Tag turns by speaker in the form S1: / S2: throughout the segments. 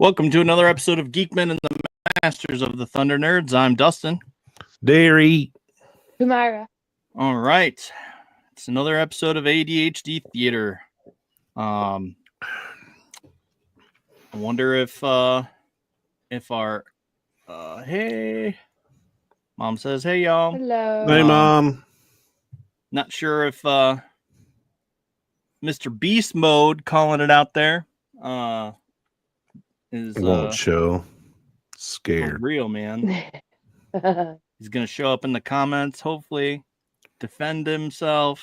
S1: Welcome to another episode of Geek-men and the Masters of the Thunder Nerds. I'm Dustin.
S2: Dairy.
S3: Humira.
S1: All right. It's another episode of ADHD Theater. I wonder if our hey, Mom says, hey, y'all.
S3: Hello.
S2: Hey, Mom.
S1: Not sure if Mr. Beast Mode calling it out there is
S2: Won't show.
S1: for
S2: Scared.
S1: real, man. He's gonna show up in the comments, hopefully defend himself.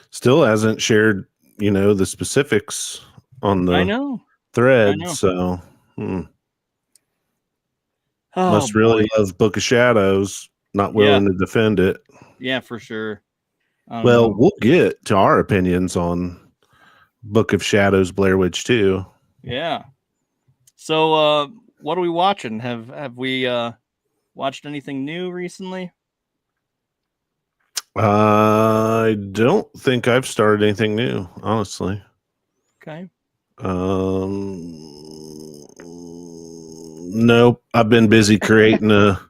S2: Still hasn't shared, the specifics on
S1: I
S2: the
S1: know.
S2: thread.
S1: I know.
S2: So
S1: Oh,
S2: must really
S1: boy.
S2: love Book of Shadows. Not willing to defend it.
S1: Yeah, for sure. I don't
S2: Well,
S1: know.
S2: we'll get to our opinions on Book of Shadows, Blair Witch 2.
S1: Yeah. So, what are we watching? Have we watched anything new recently?
S2: I don't think I've started anything new, honestly.
S1: Okay.
S2: Nope. I've been busy creating a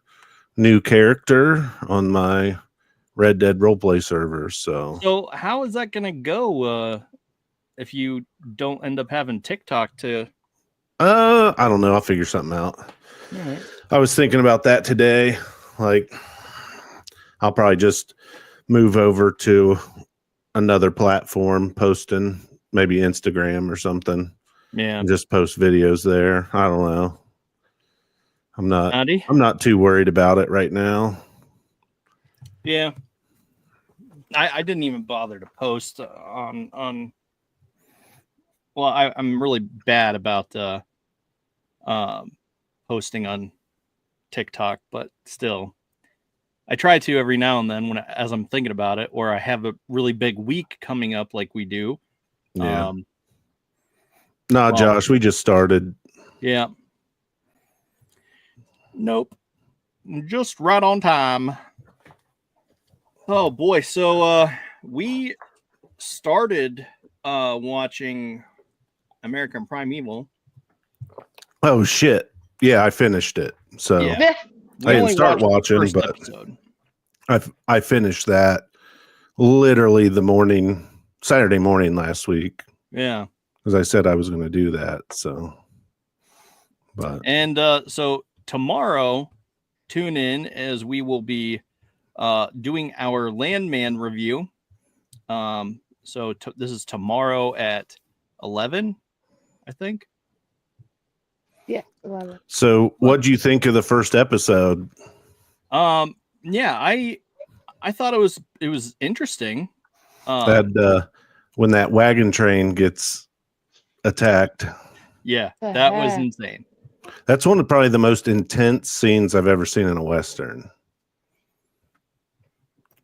S2: new character on my Red Dead roleplay server.
S1: So how is that gonna go if you don't end up having TikTok to?
S2: I don't know. I'll figure something out.
S1: All right.
S2: I was thinking about that today. Like, I'll probably just move over to another platform, posting maybe Instagram or something.
S1: Yeah.
S2: And just post videos there. I don't know. I'm
S1: Howdy.
S2: not too worried about it right now.
S1: Yeah. I didn't even bother to post on. Well, I'm really bad about posting on TikTok, but still, I try to every now and then as I'm thinking about it, or I have a really big week coming up, like we do.
S2: Yeah.
S1: Well,
S2: Josh, we just started.
S1: Yeah. Nope. Just right on time. Oh boy, so we started watching American Primeval.
S2: Oh shit. Yeah, I finished it. So
S1: Yeah.
S2: I didn't start watching,
S1: first
S2: but
S1: episode.
S2: I finished that literally Saturday morning last week.
S1: Yeah.
S2: As I said I was going to do that. So
S1: And so tomorrow, tune in as we will be doing our Landman review. So this is tomorrow at 11, I think.
S3: Yeah. 11.
S2: So what do you think of the first episode?
S1: Yeah, I thought it was interesting.
S2: That when that wagon train gets attacked.
S1: Yeah, that was insane.
S2: That's one of probably the most intense scenes I've ever seen in a Western.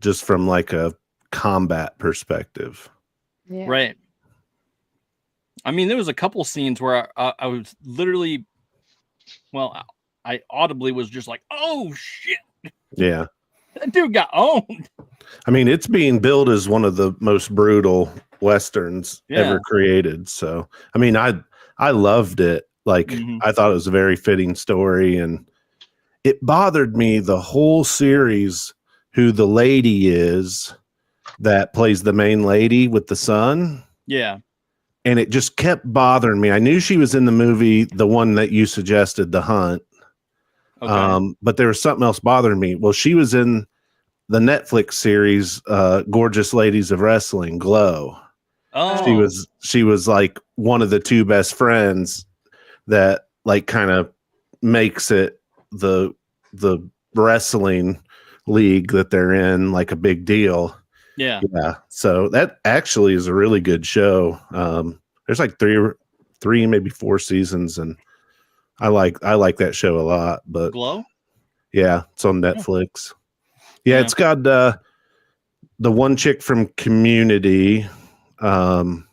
S2: Just from like a combat perspective.
S3: Yeah.
S1: Right. I mean, there was a couple scenes where I was literally, well, I audibly was just like, oh shit.
S2: Yeah.
S1: That dude got owned.
S2: I mean, it's being billed as one of the most brutal Westerns ever created. So, I mean, I loved it. Like, I thought it was a very fitting story, and it bothered me the whole series who the lady is that plays the main lady with the son.
S1: Yeah.
S2: And it just kept bothering me. I knew she was in the movie, the one that you suggested, The Hunt.
S1: Okay.
S2: But there was something else bothering me. Well, she was in the Netflix series, Gorgeous Ladies of Wrestling, Glow.
S1: Oh.
S2: She was like one of the two best friends that like kind of makes it the wrestling league that they're in like a big deal.
S1: Yeah.
S2: So that actually is a really good show. There's like three, maybe 4 seasons, and I like that show a lot. But
S1: Glow?
S2: Yeah, it's on Netflix. Yeah. It's got the one chick from Community. Damn.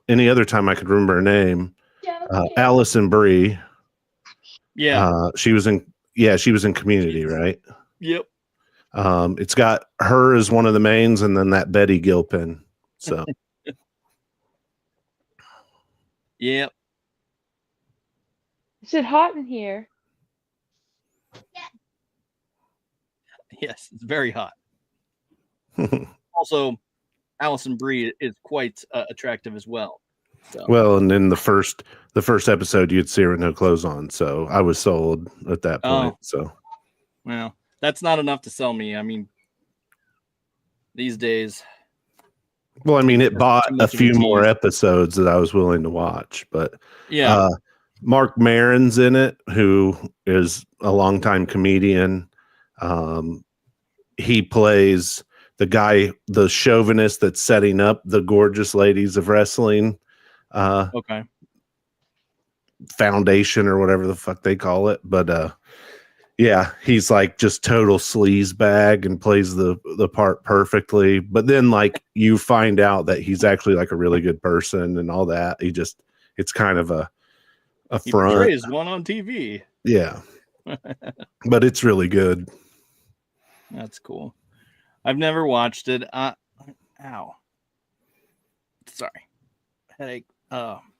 S2: Any other time I could remember her name. Allison Brie.
S1: Yeah.
S2: She was in Community, right?
S1: Yep.
S2: It's got her as one of the mains, and then that Betty Gilpin. So
S1: Yep.
S3: Is it hot in here?
S1: Yes, it's very hot. Also, Allison Brie is quite attractive as well. So.
S2: Well, and in the first episode, you'd see her with no clothes on, so I was sold at that point. So,
S1: well, that's not enough to sell me. I mean, these days.
S2: Well, I mean, it bought a few more episodes that I was willing to watch, but
S1: yeah,
S2: Mark Maron's in it, who is a longtime comedian. He plays the guy, the chauvinist that's setting up the gorgeous ladies of wrestling.
S1: Okay.
S2: Foundation or whatever the fuck they call it, but yeah, he's like just total sleaze bag and plays the part perfectly. But then like you find out that he's actually like a really good person and all that. It's kind of a
S1: he
S2: front.
S1: portrays one on TV.
S2: Yeah, but it's really good.
S1: That's cool. I've never watched it. Ow. Sorry. Headache. Sorry,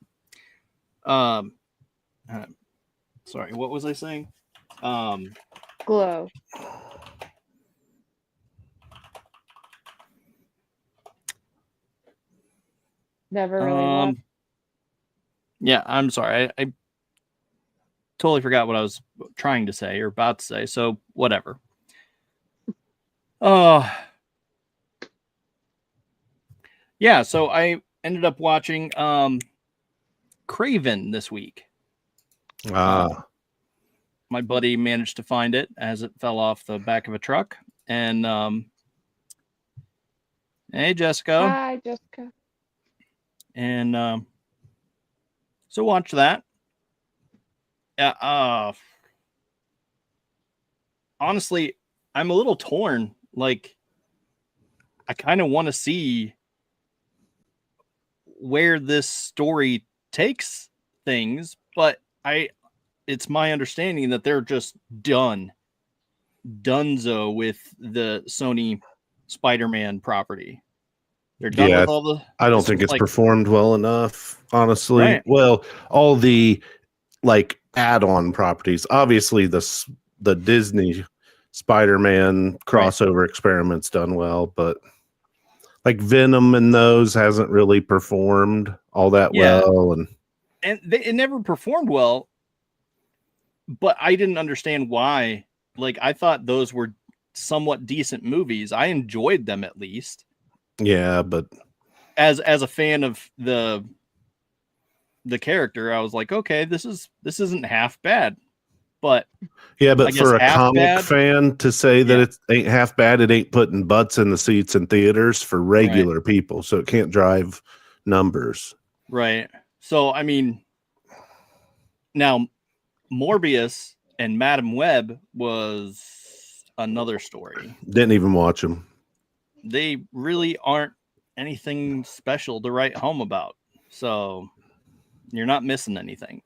S1: what was I saying?
S3: Glow. Never really watched.
S1: Yeah, I'm sorry. I totally forgot what I was trying to say or about to say. So whatever. Yeah, so I ended up watching Craven this week. My buddy managed to find it as it fell off the back of a truck. And hey, Jessica.
S3: Hi, Jessica.
S1: And so watch that. Honestly, I'm a little torn. Like, I kind of want to see where this story takes things, but it's my understanding that they're just donezo with the Sony Spider-Man property. They're done with all the.
S2: I don't think it's performed well enough, honestly. Right. Well, all the like add-on properties, obviously the Disney Spider-Man crossover experiment's done well, but like Venom and those hasn't really performed all that well, and
S1: it never performed well. But I didn't understand why. Like, I thought those were somewhat decent movies. I enjoyed them at least.
S2: Yeah, but
S1: as a fan of the character, I was like, okay, this isn't half bad. But
S2: yeah, but for a comic fan to say that it ain't half bad, it ain't putting butts in the seats in theaters for regular people, so it can't drive numbers.
S1: Right. So I mean, now Morbius and Madam Web was another story.
S2: Didn't even watch them.
S1: They really aren't anything special to write home about. So you're not missing anything.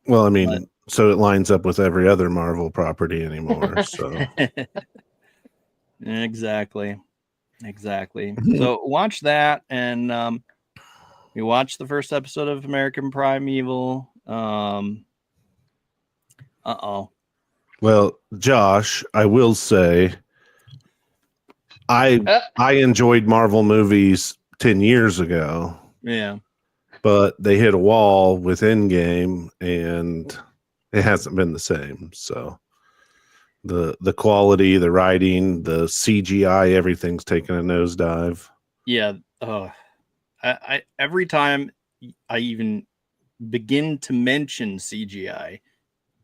S2: Well, I mean, so it lines up with every other Marvel property anymore. So
S1: Exactly. So watch that, and we watched the first episode of American Primeval.
S2: Well, Josh, I will say I enjoyed Marvel movies 10 years ago.
S1: Yeah.
S2: But they hit a wall with Endgame and it hasn't been the same. So the quality, the writing, the CGI, everything's taken a nosedive.
S1: Yeah. I every time I even begin to mention CGI,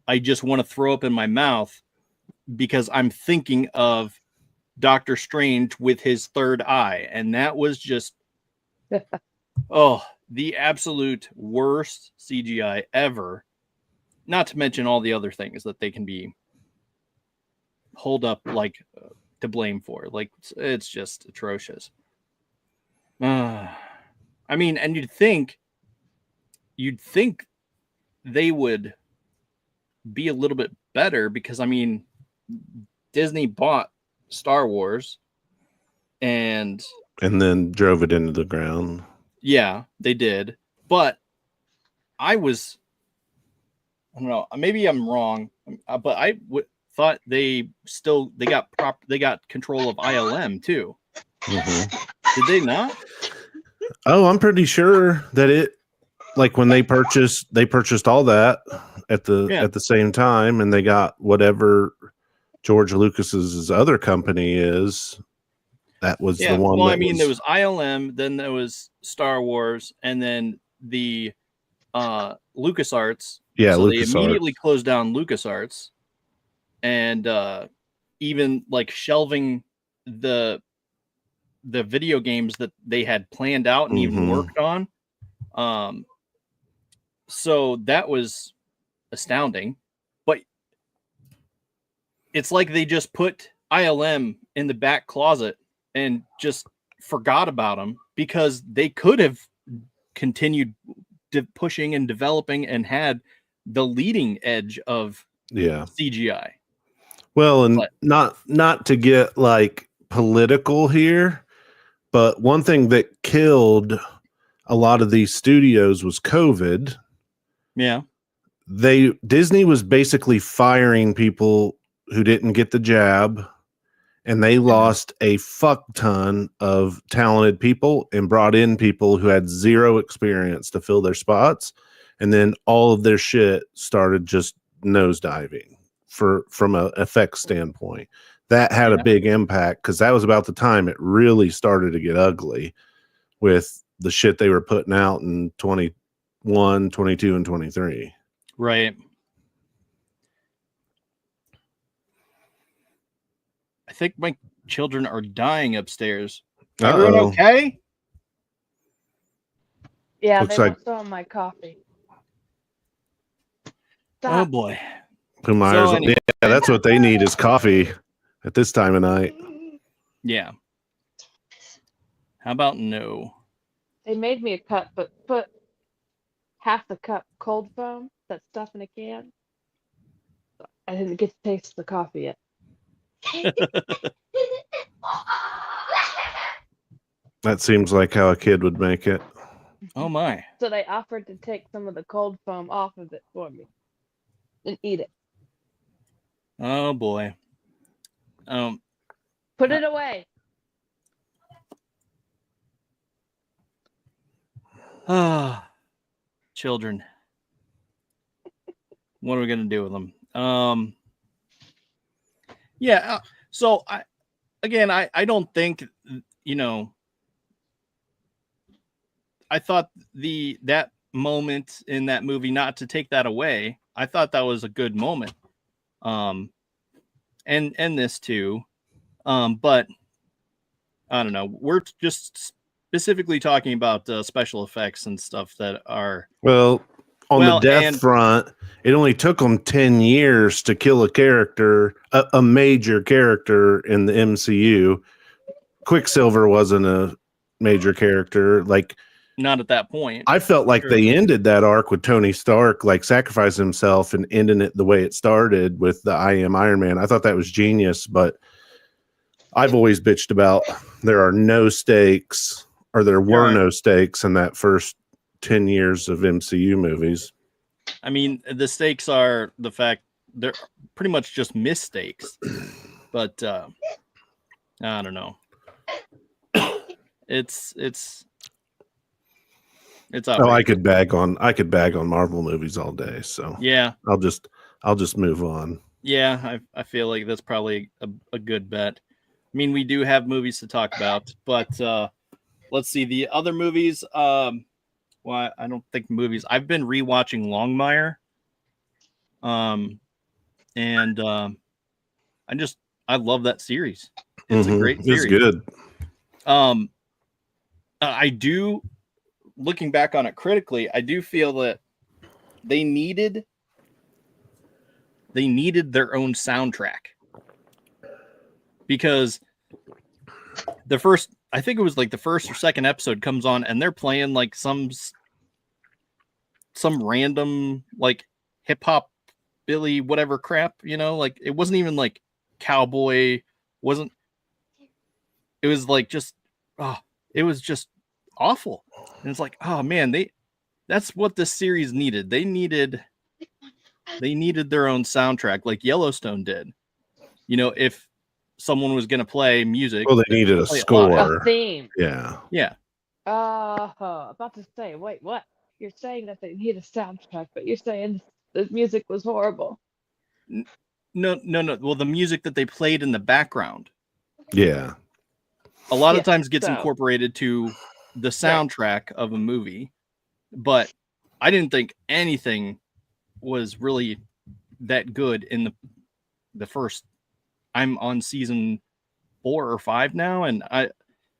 S1: I just want to throw up in my mouth because I'm thinking of Doctor Strange with his third eye. And that was just, the absolute worst CGI ever. Not to mention all the other things that they can be hold up like to blame for. Like, it's just atrocious. I mean, and you'd think they would be a little bit better because, I mean, Disney bought Star Wars and
S2: then drove it into the ground.
S1: Yeah, they did. But I was I don't know. Maybe I'm wrong, but I thought they got control of ILM too. Did they not?
S2: Oh, I'm pretty sure that it, like when they purchased all that at the same time, and they got whatever George Lucas's other company is. That was the one.
S1: Well, I mean, there was ILM, then there was Star Wars, and then the LucasArts.
S2: Yeah,
S1: so
S2: LucasArts.
S1: They immediately closed down LucasArts, and even like shelving the video games that they had planned out and even worked on. So that was astounding, but it's like they just put ILM in the back closet and just forgot about them, because they could have continued pushing and developing and had the leading edge of CGI.
S2: Well, and not to get like political here, but one thing that killed a lot of these studios was COVID.
S1: Yeah.
S2: Disney was basically firing people who didn't get the jab, and they lost a fuck ton of talented people and brought in people who had zero experience to fill their spots. And then all of their shit started just nosediving from an effects standpoint. That had a big impact, because that was about the time it really started to get ugly with the shit they were putting out in 21, 22, and 23.
S1: Right. I think my children are dying upstairs. Everyone okay?
S3: Yeah, they were still on my coffee. Stop.
S1: Oh boy.
S2: Yeah, that's what they need, is coffee at this time of night.
S1: Yeah. How about no?
S3: They made me a cup, but put half the cup cold foam, that stuff in a can. I didn't get to taste the coffee yet.
S2: That seems like how a kid would make it.
S1: Oh my.
S3: So they offered to take some of the cold foam off of it for me and eat it.
S1: Oh boy.
S3: Put it away.
S1: Ah, children. What are we gonna do with them? Yeah. So I don't think, I thought that moment in that movie, not to take that away, I thought that was a good moment. And this too. But I don't know. We're just specifically talking about special effects and stuff that are
S2: the death front. It only took them 10 years to kill a character, a major character in the MCU. Quicksilver wasn't a major character. Like,
S1: not at that point.
S2: I felt like they ended that arc with Tony Stark, like sacrificing himself and ending it the way it started with the I Am Iron Man. I thought that was genius, but I've always bitched about there were no stakes in that first 10 years of MCU movies.
S1: I mean, the stakes are the fact they're pretty much just mistakes, but I don't know. It's outrageous.
S2: I could bag on Marvel movies all day. So
S1: yeah,
S2: I'll just move on.
S1: Yeah, I feel like that's probably a good bet. I mean, we do have movies to talk about, but let's see the other movies. Well, I don't think movies. I've been rewatching Longmire. And I love that series. It's a great series.
S2: It's good.
S1: I do, looking back on it critically, I do feel that they needed their own soundtrack, because I think it was like the first or second episode comes on and they're playing like some random like hip hop Billy whatever crap, like it wasn't even like cowboy, it was like just it was just awful. And it's like, oh man, that's what this series needed. They needed They needed their own soundtrack, like Yellowstone did. You know, if someone was going to play music,
S2: well, they needed a
S1: play it live.
S2: score.
S3: A theme.
S2: Yeah.
S1: Yeah.
S3: About to say, wait, what? You're saying that they need a soundtrack, but you're saying the music was horrible.
S1: No. Well, the music that they played in the background,
S2: Yeah.
S1: a lot
S3: Yeah,
S1: of times gets
S3: so-
S1: incorporated to the soundtrack of a movie, but I didn't think anything was really that good in the first. I'm on season 4 or 5 now, and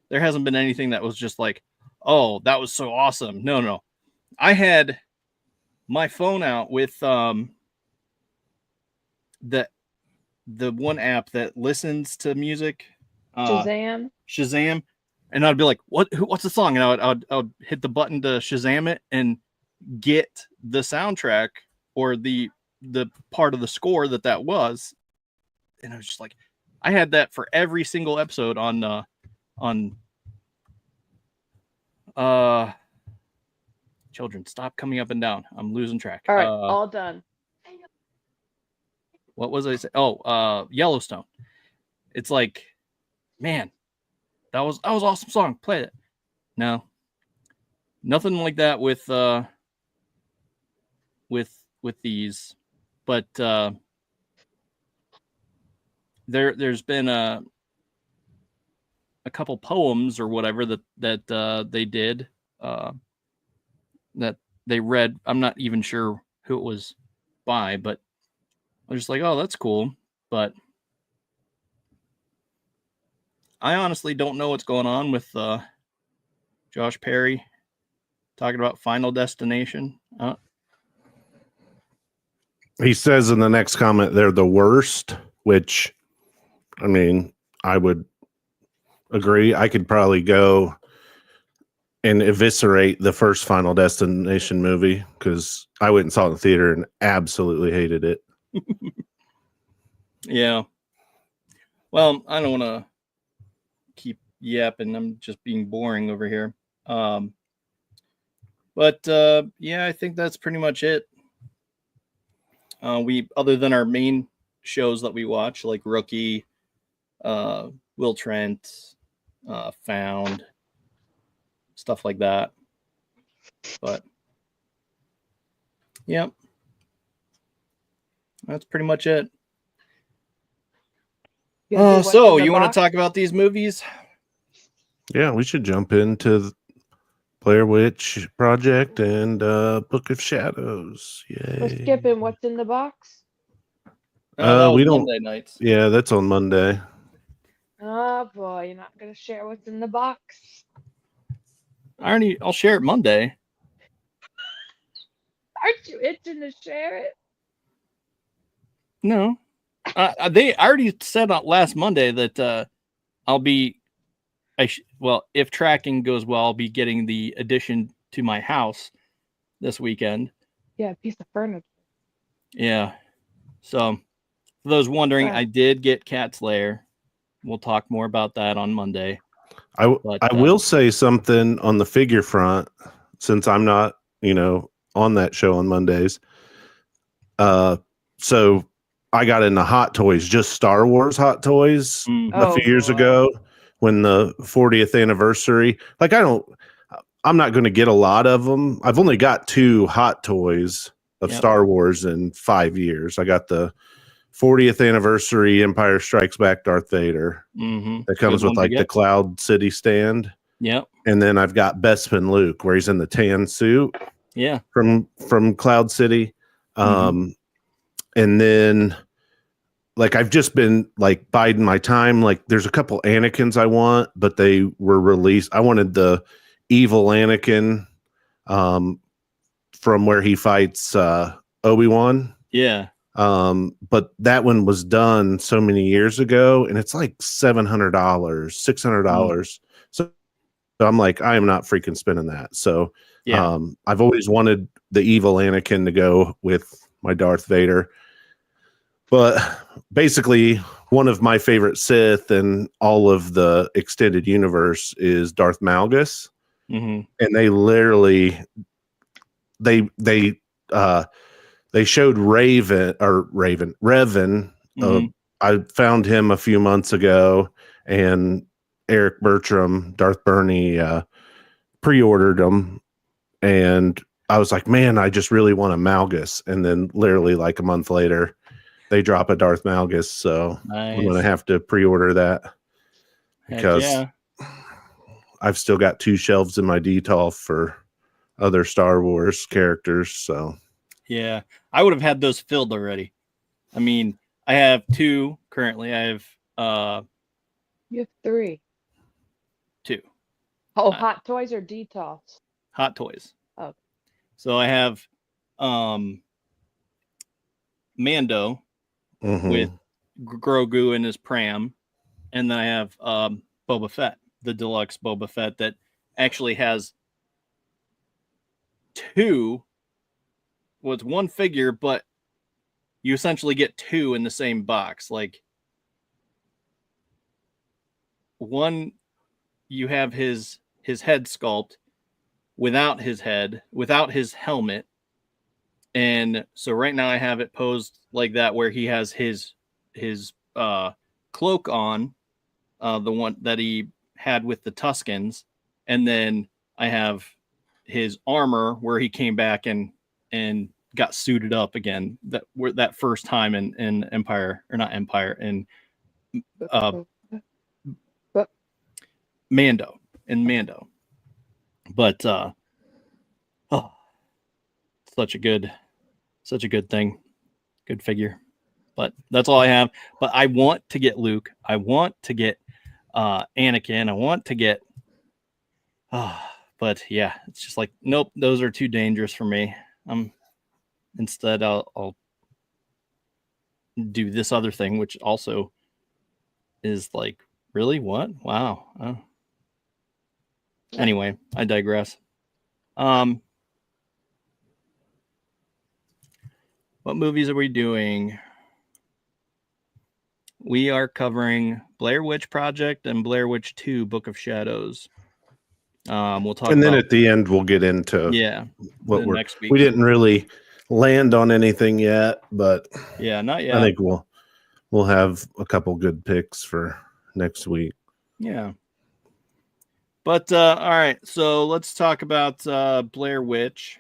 S1: there hasn't been anything that was just like, oh, that was so awesome. No. I had my phone out with the one app that listens to music,
S3: Shazam,
S1: and I'd be like, what's the song? And I would hit the button to Shazam it and get the soundtrack or the part of the score that was, and I was just like, I had that for every single episode on children, stop coming up and down. I'm losing track.
S3: all right, all done.
S1: What was I saying? Oh, Yellowstone. It's like, man, that was awesome song. Play it. No, nothing like that with these, but there's been a couple poems or whatever that they did that they read. I'm not even sure who it was by, but I was just like, oh, that's cool. But I honestly don't know what's going on with Josh Perry talking about Final Destination.
S2: He says in the next comment they're the worst, which, I mean, I would agree. I could probably go and eviscerate the first Final Destination movie because I went and saw it in the theater and absolutely hated it.
S1: Yeah. Well, I don't want to keep yapping. I'm just being boring over here. But yeah, I think that's pretty much it. We, other than our main shows that we watch, like Rookie, Will Trent, Found, stuff like that. But yep, that's pretty much it. So you want to talk about these movies?
S2: Yeah, we should jump into Blair Witch Project and Book of Shadows. Yay.
S3: We're skipping What's in the Box.
S2: We don't.
S1: Monday nights.
S2: Yeah, that's on Monday.
S3: Oh boy, you're not gonna share what's in the box.
S1: I'll share it Monday.
S3: Aren't you itching to share it?
S1: No. They already said last Monday that I'll be, if tracking goes well, I'll be getting the addition to my house this weekend.
S3: Yeah, a piece of furniture.
S1: Yeah. So, for those wondering,
S3: Wow.
S1: I did get Cat's Lair. We'll talk more about that on Monday.
S2: I will say something on the figure front, since I'm not, on that show on Mondays. So I got into Hot Toys, just Star Wars Hot Toys a few years ago when the 40th anniversary. Like, I'm not going to get a lot of them. I've only got 2 Hot Toys of Star Wars in 5 years. I got the 40th anniversary Empire Strikes Back Darth Vader that comes with like the Cloud City stand.
S1: Yep.
S2: And then I've got Bespin Luke where he's in the tan suit.
S1: Yeah.
S2: From Cloud City. And then like I've just been like biding my time. Like there's a couple Anakins I want, but they were released. I wanted the evil Anakin from where he fights Obi-Wan.
S1: Yeah.
S2: But that one was done so many years ago, and it's like $700, $600. So I'm like, I am not freaking spending that. So I've always wanted the evil Anakin to go with my Darth Vader. But basically, one of my favorite Sith in all of the extended universe is Darth Malgus. And they literally they they showed Revan. I found him a few months ago, and Eric Bertram, Darth Burney, pre-ordered them, and I was like, man, I just really want a Malgus. And then literally like a month later, they drop a Darth Malgus, so I'm gonna have to pre-order that because I've still got 2 shelves in my DTOF for other Star Wars characters. So
S1: yeah, I would have had those filled already. I mean, I have 2 currently. I have
S3: You have 3.
S1: 2.
S3: Oh, Hot Toys or DTOFs?
S1: Hot Toys.
S3: Oh.
S1: So I have Mando with Grogu in his pram, and then I have Boba Fett, the deluxe Boba Fett that actually has 2. Well, it's 1 figure, but you essentially get 2 in the same box. Like, one, you have his head sculpt without his head, without his helmet. And so right now I have it posed like that, where he has his cloak on, the one that he had with the Tuskens, and then I have his armor where he came back and got suited up again. That first time in Empire, or not Empire, in Mando. But such a good thing, good figure. But that's all I have. But I want to get Luke. I want to get Anakin. I want to get. But yeah, it's just like, nope, those are too dangerous for me. Instead, I'll do this other thing, which also is like, really, what? Wow. Anyway, I digress. What movies are we doing? We are covering Blair Witch Project and Blair Witch 2: Book of Shadows. We'll talk,
S2: and then at the end we'll get into
S1: what we're next week.
S2: We didn't really land on anything yet, but
S1: not yet.
S2: I think we'll have a couple good picks for next week.
S1: Yeah. But all right, so let's talk about Blair Witch.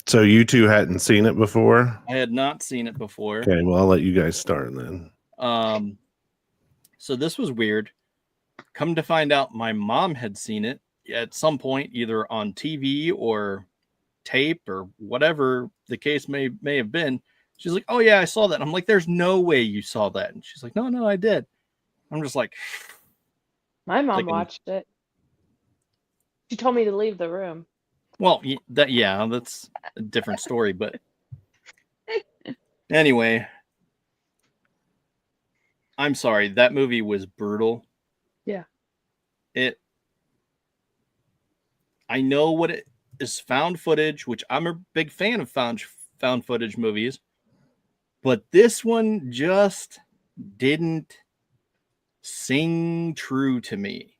S2: So you 2 hadn't seen it before?
S1: I had not seen it before.
S2: Okay, well, I'll let you guys start then.
S1: So this was weird. Come to find out, my mom had seen it at some point, either on TV or tape or whatever the case may have been. She's like, "Oh yeah, I saw that." I'm like, "There's no way you saw that." And she's like, "No, I did." I'm just like,
S3: my mom watched it. She told me to leave the room.
S1: Well, that's a different story, but anyway, I'm sorry. That movie was brutal.
S3: Yeah.
S1: I know what it is, found footage, which I'm a big fan of found footage movies, but this one just didn't sing true to me.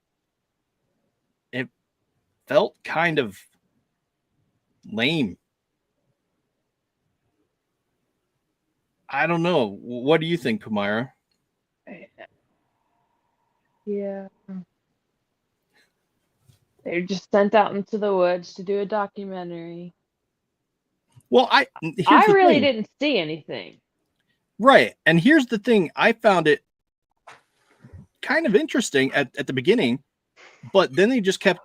S1: It felt kind of lame. I don't know. What do you think, Pumira?
S3: Yeah. They're just sent out into the woods to do a documentary.
S1: Well, I
S3: really didn't see anything.
S1: Right. And here's the thing. I found it kind of interesting at the beginning, but then they just kept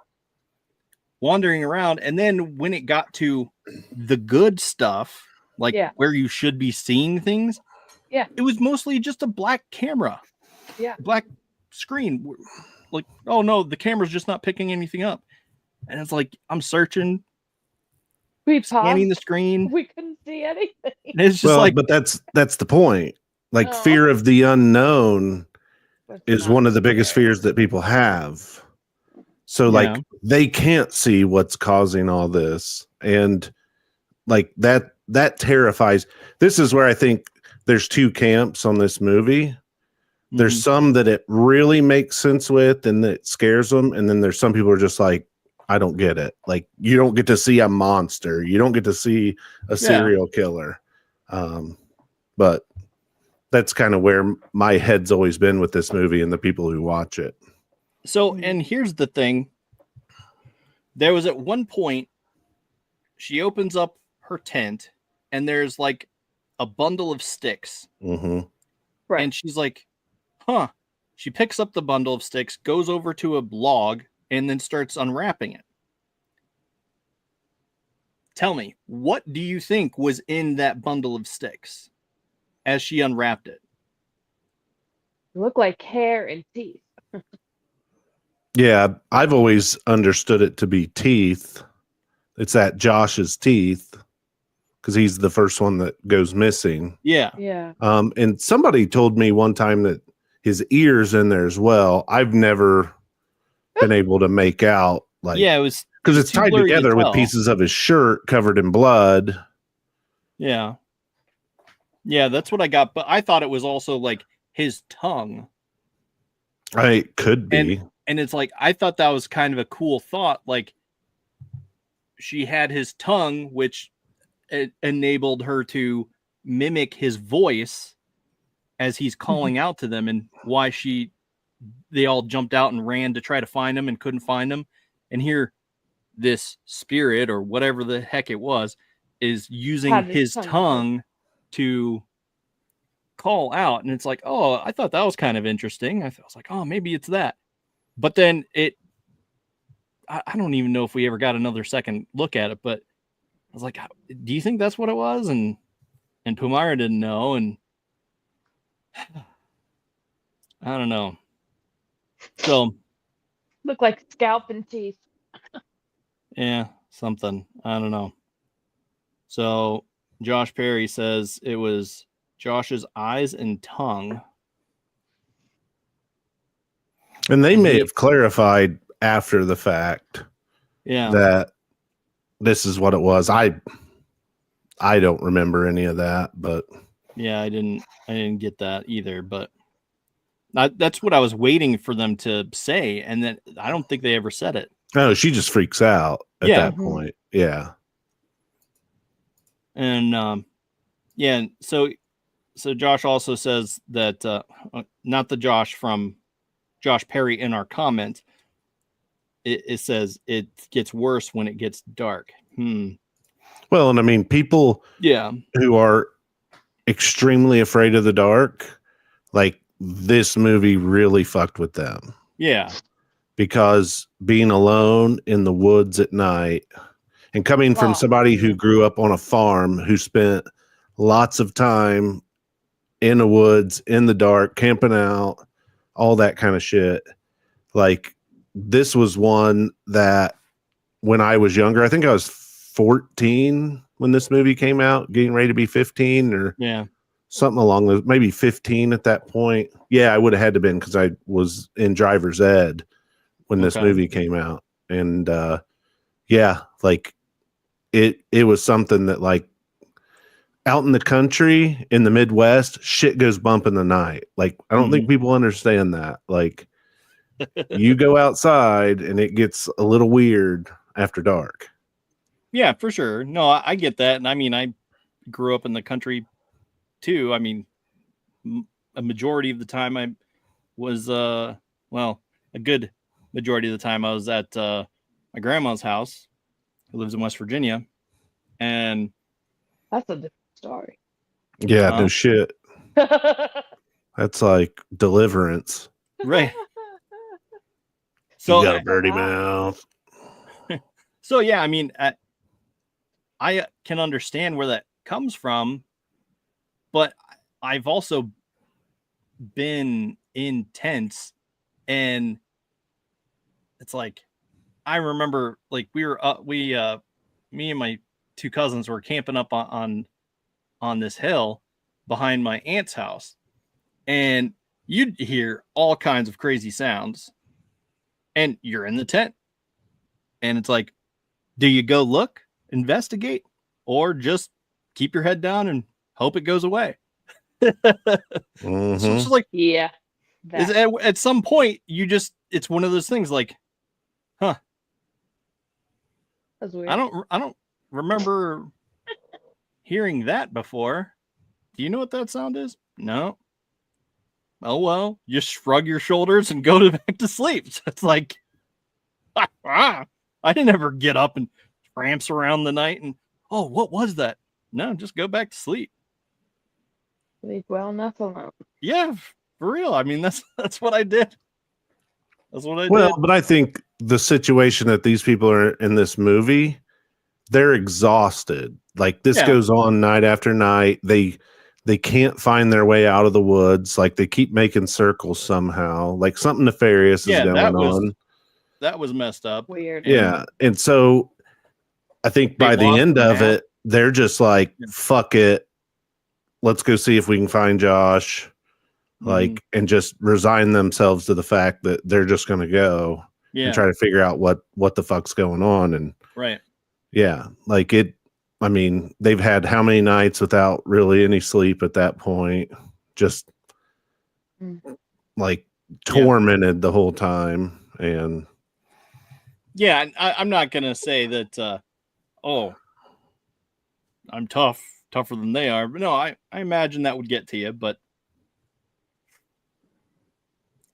S1: wandering around. And then when it got to the good stuff, like where you should be seeing things, it was mostly just a black camera.
S3: Yeah.
S1: Black screen. Like, oh no, the camera's just not picking anything up. And it's like, I'm searching. Scanning the screen.
S3: We couldn't see anything.
S1: And it's just
S2: but that's the point. Like, fear of the unknown is one of the biggest fears that people have. So like they can't see what's causing all this. And like that terrifies. This is where I think there's 2 camps on this movie. There's some that it really makes sense with and that scares them. And then there's some people who are just like, I don't get it. Like, you don't get to see a monster. You don't get to see a serial killer. But that's kind of where my head's always been with this movie and the people who watch it.
S1: So, and here's the thing. There was at one point, she opens up her tent and there's like a bundle of sticks.
S2: Mm-hmm.
S3: Right.
S1: And she's like, huh. She picks up the bundle of sticks, goes over to a log, and then starts unwrapping it. Tell me, what do you think was in that bundle of sticks as she unwrapped it?
S3: It looked like hair and teeth.
S2: Yeah, I've always understood it to be teeth. It's at Josh's teeth because he's the first one that goes missing.
S1: Yeah.
S3: Yeah.
S2: And somebody told me one time that his ear's in there as well. I've never been able to make out, like,
S1: Yeah, it was
S2: because it's tied together with pieces of his shirt covered in blood.
S1: Yeah. Yeah, that's what I got. But I thought it was also like his tongue.
S2: It could be.
S1: And it's like, I thought that was kind of a cool thought. Like, she had his tongue, which enabled her to mimic his voice as he's calling out to them, and why they all jumped out and ran to try to find him and couldn't find him. And here, this spirit or whatever the heck it was is using his tongue to call out. And it's like, oh, I thought that was kind of interesting. I was like, oh, maybe it's that. But then I don't even know if we ever got another second look at it, but I was like, do you think that's what it was? And Pumara didn't know. And I don't know. So
S3: looked like scalp and teeth.
S1: Yeah, something. I don't know. So Josh Perry says it was Josh's eyes and tongue.
S2: And they may have clarified after the fact that this is what it was. I don't remember any of that, but
S1: yeah, I didn't get that either, but that's what I was waiting for them to say, and then I don't think they ever said it.
S2: No, she just freaks out at that point. Yeah.
S1: And so Josh also says that not the Josh from Josh Perry in our comments. It says it gets worse when it gets dark.
S2: Well, and I mean, people who are extremely afraid of the dark, like, this movie really fucked with them.
S1: Yeah.
S2: Because being alone in the woods at night, and coming from somebody who grew up on a farm, who spent lots of time in the woods, in the dark, camping out, all that kind of shit. Like, this was one that when I was younger, I think I was 14 when this movie came out, getting ready to be 15 or something along those, maybe 15 at that point. Yeah, I would have had to been, because I was in driver's ed when this movie came out. And like, it was something that, like, out in the country in the Midwest, shit goes bump in the night. Like, I don't think people understand that. Like, you go outside and it gets a little weird after dark.
S1: Yeah, for sure. No, I get that. And I mean, I grew up in the country too. I mean, a majority of the time I was, a good majority of the time I was at my grandma's house, who lives in West Virginia. And
S3: that's a different story.
S2: Yeah, no shit. That's like Deliverance.
S1: Right. So
S2: you got a dirty mouth.
S1: So yeah, I mean, I can understand where that comes from, but I've also been in tents, and it's like, I remember, like, me and my two cousins were camping up on this hill behind my aunt's house, and you'd hear all kinds of crazy sounds, and you're in the tent, and it's like, do you go look, investigate, or just keep your head down and hope it goes away? So it's just like, at some point, it's one of those things like, huh,
S3: That's weird.
S1: I don't remember hearing that before. Do you know what that sound is? No. Oh well, you shrug your shoulders and go back to sleep. So it's like, I didn't ever get up and tramps around the night and what was that? No, just go back to sleep.
S3: Leave well enough alone.
S1: Yeah, for real. I mean, that's what I did. That's what I did.
S2: Well, but I think the situation that these people are in this movie, they're exhausted. Like this goes on night after night. They can't find their way out of the woods. Like they keep making circles somehow. Like something nefarious is going on.
S1: That was messed up.
S3: Weird.
S2: Yeah. And so I think by the end of it, they're just like, fuck it. Let's go see if we can find Josh. Like, and just resign themselves to the fact that they're just going to go and try to figure out what the fuck's going on. And like I mean, they've had how many nights without really any sleep at that point, just like tormented the whole time. And
S1: I'm not going to say that, I'm tougher than they are, but no, I imagine that would get to you, but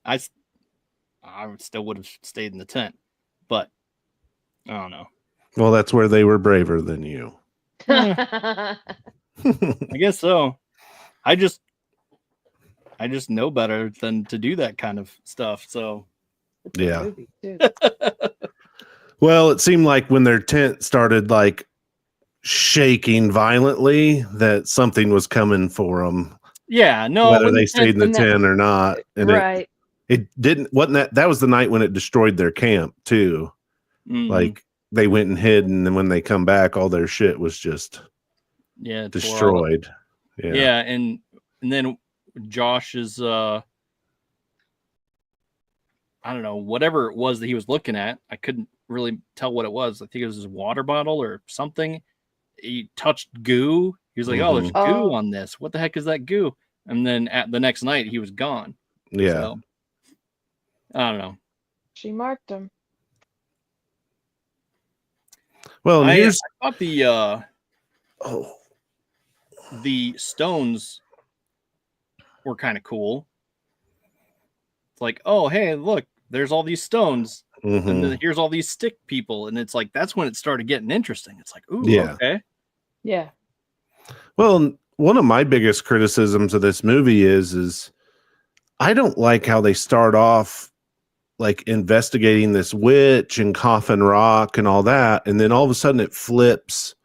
S1: I still would have stayed in the tent, but I don't know.
S2: Well, that's where they were braver than you.
S1: I guess so. I just know better than to do that kind of stuff. So
S2: yeah. Well, it seemed like when their tent started like shaking violently that something was coming for them.
S1: Yeah, no,
S2: whether they stayed in the tent or not. And
S3: right.
S2: It wasn't that was the night when it destroyed their camp too. Like they went and hid, and then when they come back, all their shit was just destroyed.
S1: Yeah, and then Josh's I don't know, whatever it was that he was looking at, I couldn't really tell what it was. I think it was his water bottle or something. He touched goo. He was like, there's goo on this. What the heck is that goo? And then at the next night, he was gone.
S2: Yeah.
S1: So, I don't know.
S3: She marked him.
S2: Well,
S1: I
S2: here's
S1: thought the stones were kind of cool. It's like, oh, hey, look, there's all these stones. And then here's all these stick people. And it's like, that's when it started getting interesting. It's like, ooh, okay.
S3: Yeah.
S2: Well, one of my biggest criticisms of this movie is I don't like how they start off like investigating this witch and Coffin Rock and all that. And then all of a sudden it flips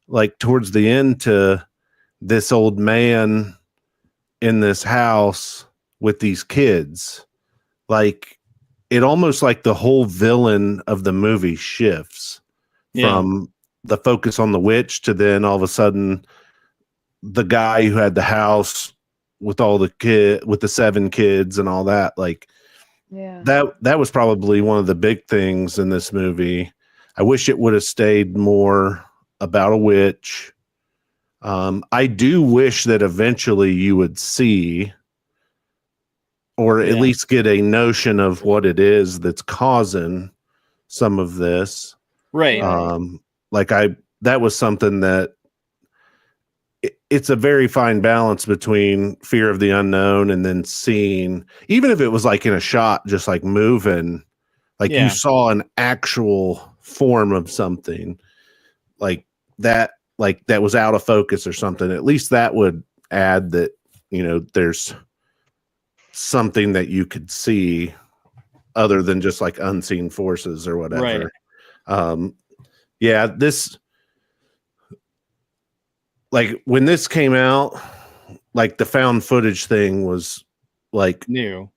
S2: like towards the end to this old man in this house with these kids. Like it almost like the whole villain of the movie shifts from the focus on the witch to then all of a sudden the guy who had the house with all the with the 7 kids and all that. Like that was probably one of the big things in this movie. I wish it would have stayed more about a witch. I do wish that eventually you would see or at least get a notion of what it is that's causing some of this.
S1: Right.
S2: That was something that it's a very fine balance between fear of the unknown and then seeing, even if it was like in a shot, just like moving, like you saw an actual form of something like that was out of focus or something. At least that would add that, there's something that you could see other than just like unseen forces or whatever. Right. This, like when this came out, like the found footage thing was like
S1: new.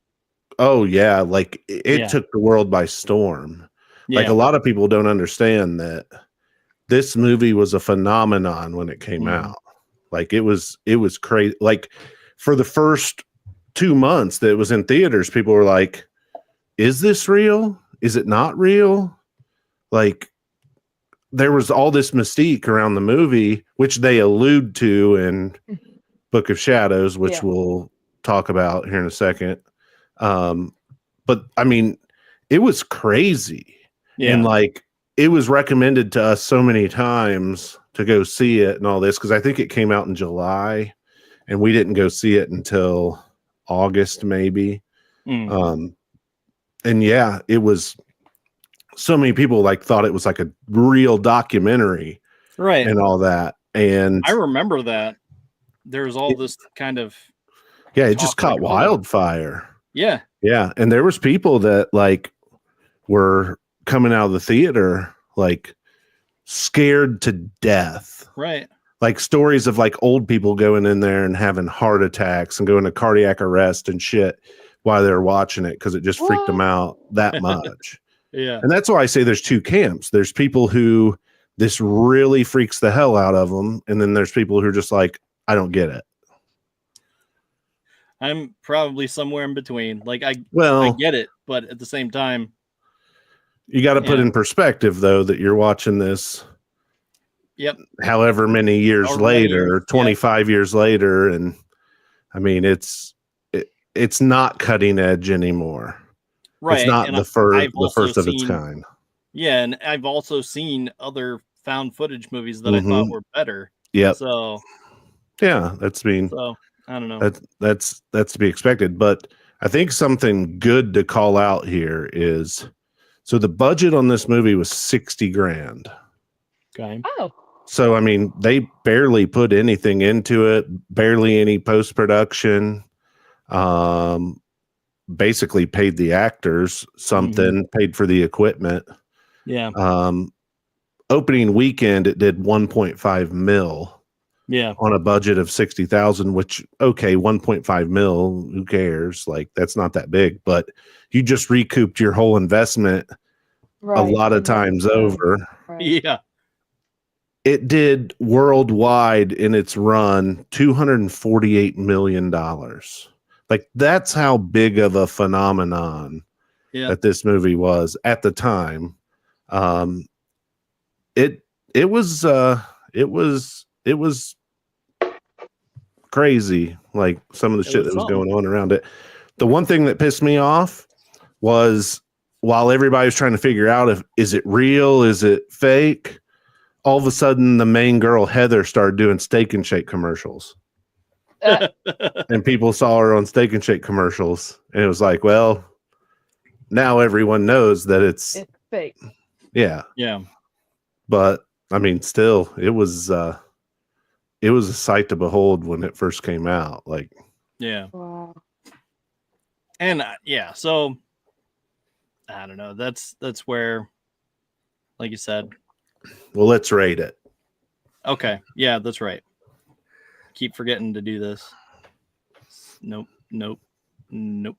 S2: Oh yeah. Like it took the world by storm. Like a lot of people don't understand that this movie was a phenomenon when it came out. Like it was crazy. Like for the first 2 months that it was in theaters, people were like, is this real? Is it not real? Like there was all this mystique around the movie, which they allude to in Book of Shadows, which we'll talk about here in a second. But I mean, it was crazy. And like, it was recommended to us so many times to go see it and all this, because I think it came out in July and we didn't go see it until August maybe. And yeah, it was, so many people like thought it was like a real documentary,
S1: right,
S2: and all that. And
S1: I remember that there's all this kind of
S2: it just caught wildfire.
S1: Yeah,
S2: and there was people that like were coming out of the theater like scared to death,
S1: right?
S2: Like stories of like old people going in there and having heart attacks and going to cardiac arrest and shit while they're watching it, because it just freaked them out that much.
S1: Yeah.
S2: And that's why I say there's two camps. There's people who this really freaks the hell out of them, and then there's people who are just like, I don't get it.
S1: I'm probably somewhere in between. Like I get it, but at the same time,
S2: you got to put in perspective though that you're watching this.
S1: Yep.
S2: However many years later, 25 years later, and I mean it's not cutting edge anymore.
S1: Right.
S2: It's not the first of its kind.
S1: Yeah, and I've also seen other found footage movies that I thought were better.
S2: Yeah.
S1: So
S2: yeah,
S1: so I don't know.
S2: That's to be expected. But I think something good to call out here is, so the budget on this movie was $60,000.
S1: Okay.
S3: Oh.
S2: So I mean, they barely put anything into it, barely any post-production. Basically paid the actors something, paid for the equipment.
S1: Yeah.
S2: Opening weekend it did 1.5 mil.
S1: Yeah.
S2: On a budget of 60,000, which, okay, 1.5 mil, who cares? Like, that's not that big, but you just recouped your whole investment a lot of times over.
S3: Right.
S1: Yeah.
S2: It did worldwide in its run $248 million. Like, that's how big of a phenomenon that this movie was at the time. It was crazy, like some of the shit that was going on around it. The one thing that pissed me off was, while everybody was trying to figure out is it real, is it fake, all of a sudden the main girl Heather started doing Steak and Shake commercials. And people saw her on Steak and Shake commercials, and it was like, well, now everyone knows that it's
S3: fake.
S2: Yeah. But I mean, still, it was a sight to behold when it first came out. Like,
S1: yeah.
S3: Wow.
S1: And so I don't know. That's where, like you said.
S2: Well, let's rate it.
S1: Okay. Yeah, that's right. Keep forgetting to do this. Nope. Where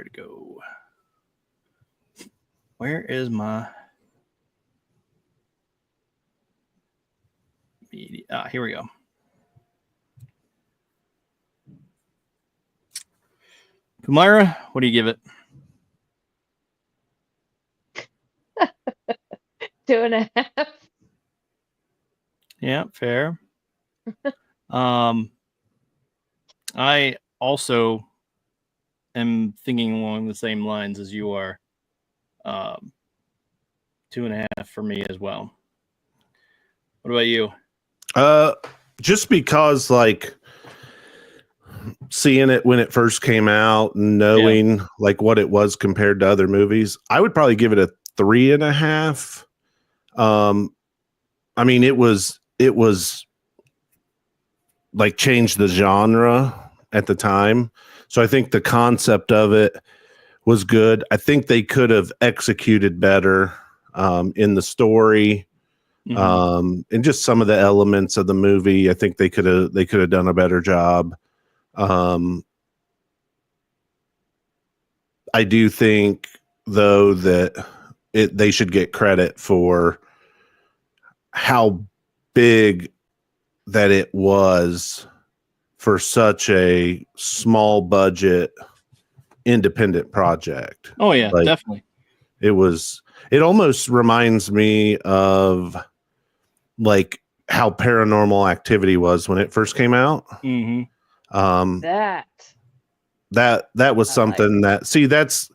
S1: to go? Where is my media? Here we go. Kumira, what do you give it?
S3: 2.5.
S1: Yeah, fair. I also am thinking along the same lines as you are. 2.5 for me as well. What about you?
S2: Just because, like, seeing it when it first came out, knowing like what it was compared to other movies, I would probably give it a 3.5. I mean, it was like changed the genre at the time. So I think the concept of it was good. I think they could have executed better in the story, and just some of the elements of the movie. I think they could have done a better job. I do think, though, that they should get credit for how big that it was for such a small budget independent project.
S1: Oh yeah, like, definitely.
S2: It almost reminds me of like how Paranormal Activity was when it first came out.
S1: Mm-hmm.
S2: That was something that, see, that's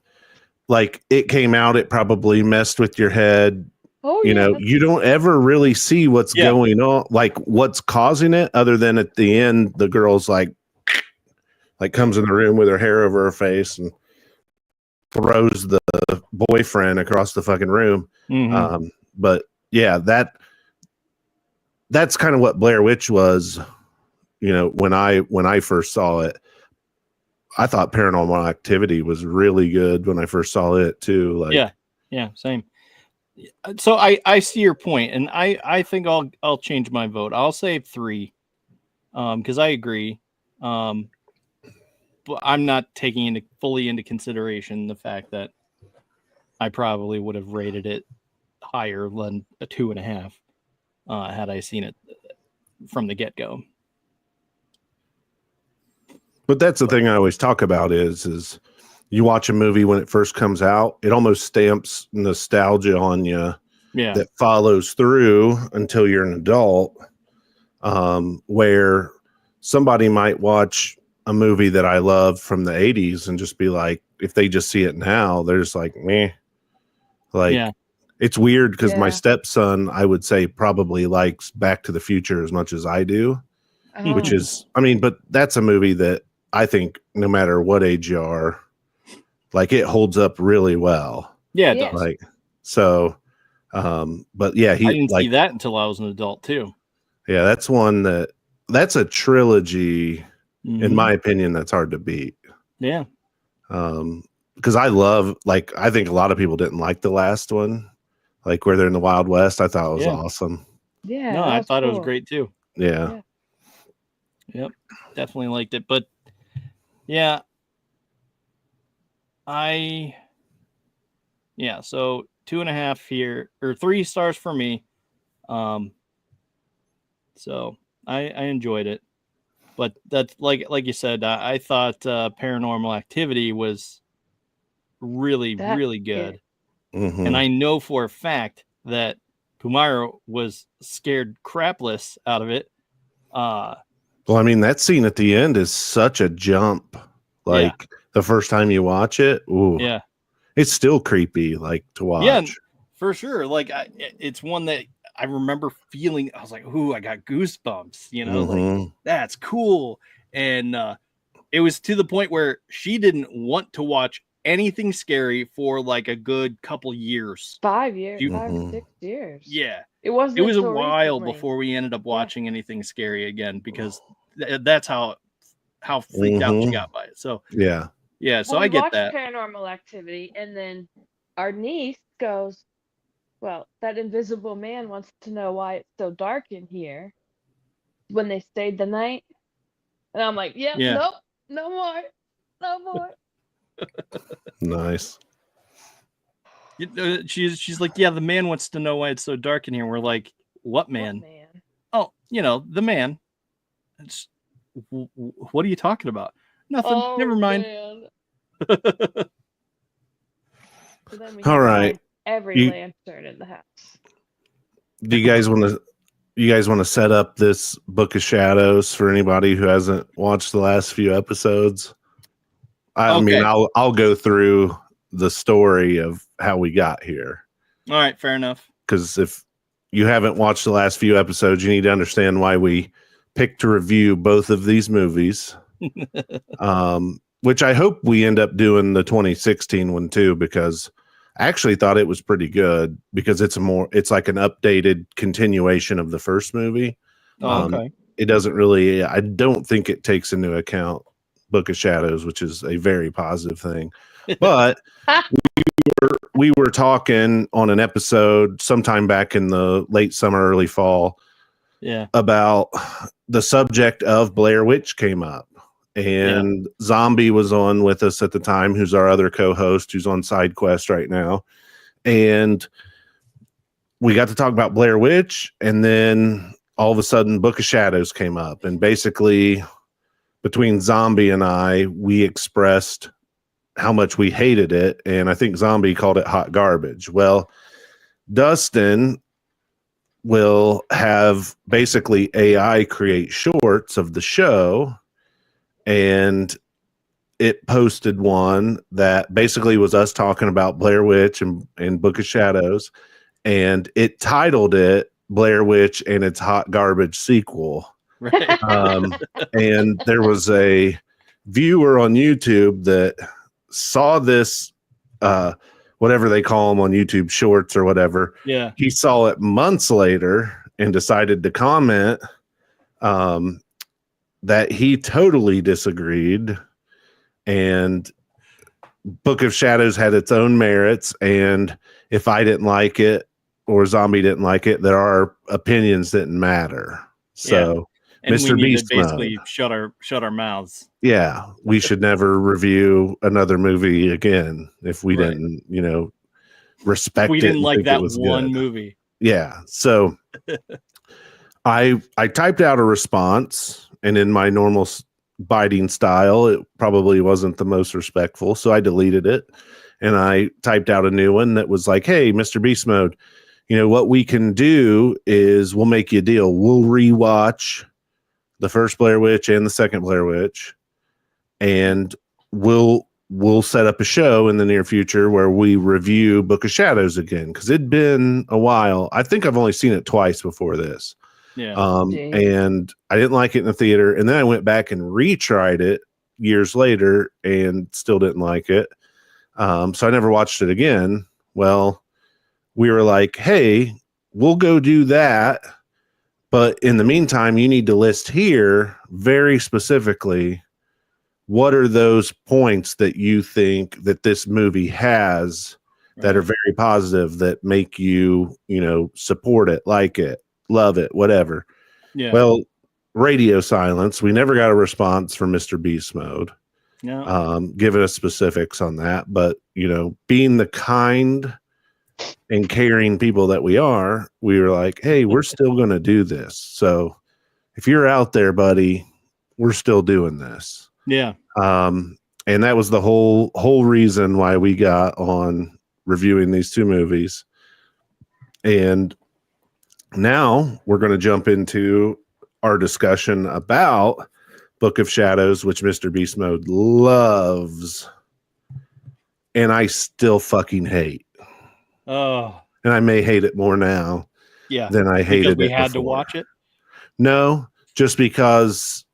S2: like it came out, it probably messed with your head.
S3: Oh,
S2: You
S3: yeah.
S2: know, you don't ever really see what's going on, like what's causing it, other than at the end, the girl's like comes in the room with her hair over her face and throws the boyfriend across the fucking room. But yeah, that's kind of what Blair Witch was. You know, when I first saw it, I thought Paranormal Activity was really good when I first saw it too. Like,
S1: yeah, same. So I see your point, and I think I'll change my vote. I'll say 3, because I agree. But I'm not taking fully into consideration the fact that I probably would have rated it higher than a 2.5 had I seen it from the get-go.
S2: but that's the thing I always talk about is you watch a movie when it first comes out, it almost stamps nostalgia on you that follows through until you're an adult. Where somebody might watch a movie that I love from the 80s and just be like, if they just see it now, they're just like, meh. Like, it's weird because my stepson, I would say, probably likes Back to the Future as much as I do, which is, I mean, but that's a movie that I think no matter what age you are, like it holds up really well.
S1: Yeah, it does.
S2: Like, so, but yeah,
S1: I didn't
S2: like,
S1: see that until I was an adult too.
S2: Yeah, that's a trilogy, in my opinion, that's hard to beat.
S1: Yeah.
S2: Because I think a lot of people didn't like the last one, like where they're in the Wild West. I thought it was awesome.
S3: Yeah.
S1: No, I thought it was great too.
S2: Yeah.
S1: Yep. Definitely liked it. But yeah, so 2.5 here, or 3 stars for me. So I enjoyed it, but that's like you said, I thought Paranormal Activity was really good, and I know for a fact that Pumaro was scared crapless out of it.
S2: Well, I mean, that scene at the end is such a jump. Like the first time you watch it, it's still creepy, like to watch.
S1: Yeah, for sure. Like it's one that I remember feeling, I was like, ooh, I got goosebumps, like that's cool. And it was to the point where she didn't want to watch anything scary for like a good couple years.
S3: 5 years, 5 or 6 years.
S1: Yeah.
S3: It was
S1: a while before we ended up watching anything scary again, because that's how freaked out she got by it. So
S2: yeah.
S1: So I get that.
S3: Paranormal Activity, and then our niece goes, well, that invisible man wants to know why it's so dark in here when they stayed the night. And I'm like, nope, no more.
S2: Nice.
S1: She's like, yeah, the man wants to know why it's so dark in here. We're like, what man? Oh, the man. What are you talking about? Nothing. Never mind.
S3: So then we
S2: all right.
S3: Every lantern in the house.
S2: Do you guys want to set up this Book of Shadows for anybody who hasn't watched the last few episodes? I mean, I'll go through the story of how we got here.
S1: All right, fair enough.
S2: Because if you haven't watched the last few episodes, you need to understand why we picked to review both of these movies. Which I hope we end up doing the 2016 one too, because I actually thought it was pretty good, because it's like an updated continuation of the first movie. It doesn't really, I don't think it takes into account Book of Shadows, which is a very positive thing. But we were talking on an episode sometime back in the late summer, early fall, about the subject of Blair Witch came up. And Zombie was on with us at the time, who's our other co-host, who's on Side Quest right now. And we got to talk about Blair Witch, and then all of a sudden Book of Shadows came up. And basically, between Zombie and I, we expressed how much we hated it. And I think Zombie called it hot garbage. Well, Dustin will have basically AI create shorts of the show, and it posted one that basically was us talking about Blair Witch and Book of Shadows, and it titled it Blair Witch and its hot garbage sequel.
S1: Right.
S2: And there was a viewer on YouTube that saw this, whatever they call them on YouTube, shorts or whatever.
S1: Yeah.
S2: He saw it months later and decided to comment that he totally disagreed, and Book of Shadows had its own merits, and if I didn't like it or Zombie didn't like it, that our opinions didn't matter. So
S1: and
S2: Mr.
S1: we need
S2: Beast
S1: to basically
S2: mode.
S1: shut our mouths.
S2: Yeah, we should never review another movie again if we didn't, respect
S1: we
S2: it.
S1: didn't like that one
S2: good.
S1: movie.
S2: Yeah. So I typed out a response, and in my normal biting style, it probably wasn't the most respectful, so I deleted it, and I typed out a new one that was like, "Hey, Mr. Beast Mode, what we can do is we'll make you a deal. We'll rewatch the first Blair Witch and the second Blair Witch, and we'll set up a show in the near future where we review Book of Shadows again, because it'd been a while. I think I've only seen it twice before this.
S1: Yeah.
S2: And I didn't like it in the theater, and then I went back and retried it years later and still didn't like it. So I never watched it again. Well, we were like, hey, we'll go do that, but in the meantime, you need to list here very specifically what are those points that you think that this movie has that are very positive, that make you, support it, like it, love it, whatever.
S1: Yeah.
S2: Well, radio silence. We never got a response from Mr. Beast Mode.
S1: No.
S2: Giving us specifics on that, but being the kind and caring people that we are, we were like, hey, we're still going to do this. So if you're out there, buddy, we're still doing this.
S1: Yeah.
S2: And that was the whole reason why we got on reviewing these two movies. And now we're going to jump into our discussion about Book of Shadows, which Mr. Beast Mode loves, and I still fucking hate.
S1: Oh.
S2: And I may hate it more now.
S1: Yeah.
S2: Than I hated it.
S1: We had
S2: before.
S1: to watch it.
S2: No, just because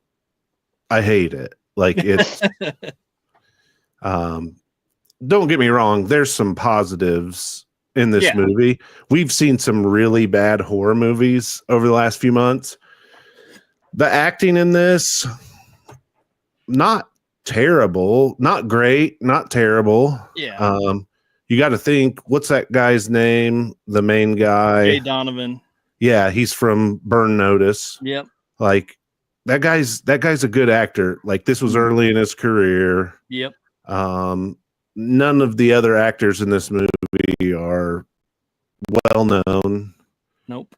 S2: I hate it. Like it's. Don't get me wrong. There's some positives in this movie. We've seen some really bad horror movies over the last few months. The acting in this, not terrible, not great, not terrible.
S1: Yeah.
S2: You got to think, what's that guy's name? The main guy,
S1: Jay Donovan.
S2: Yeah, he's from Burn Notice.
S1: Yep.
S2: Like that guy's a good actor. Like this was early in his career.
S1: Yep.
S2: None of the other actors in this movie are well known.
S1: Nope.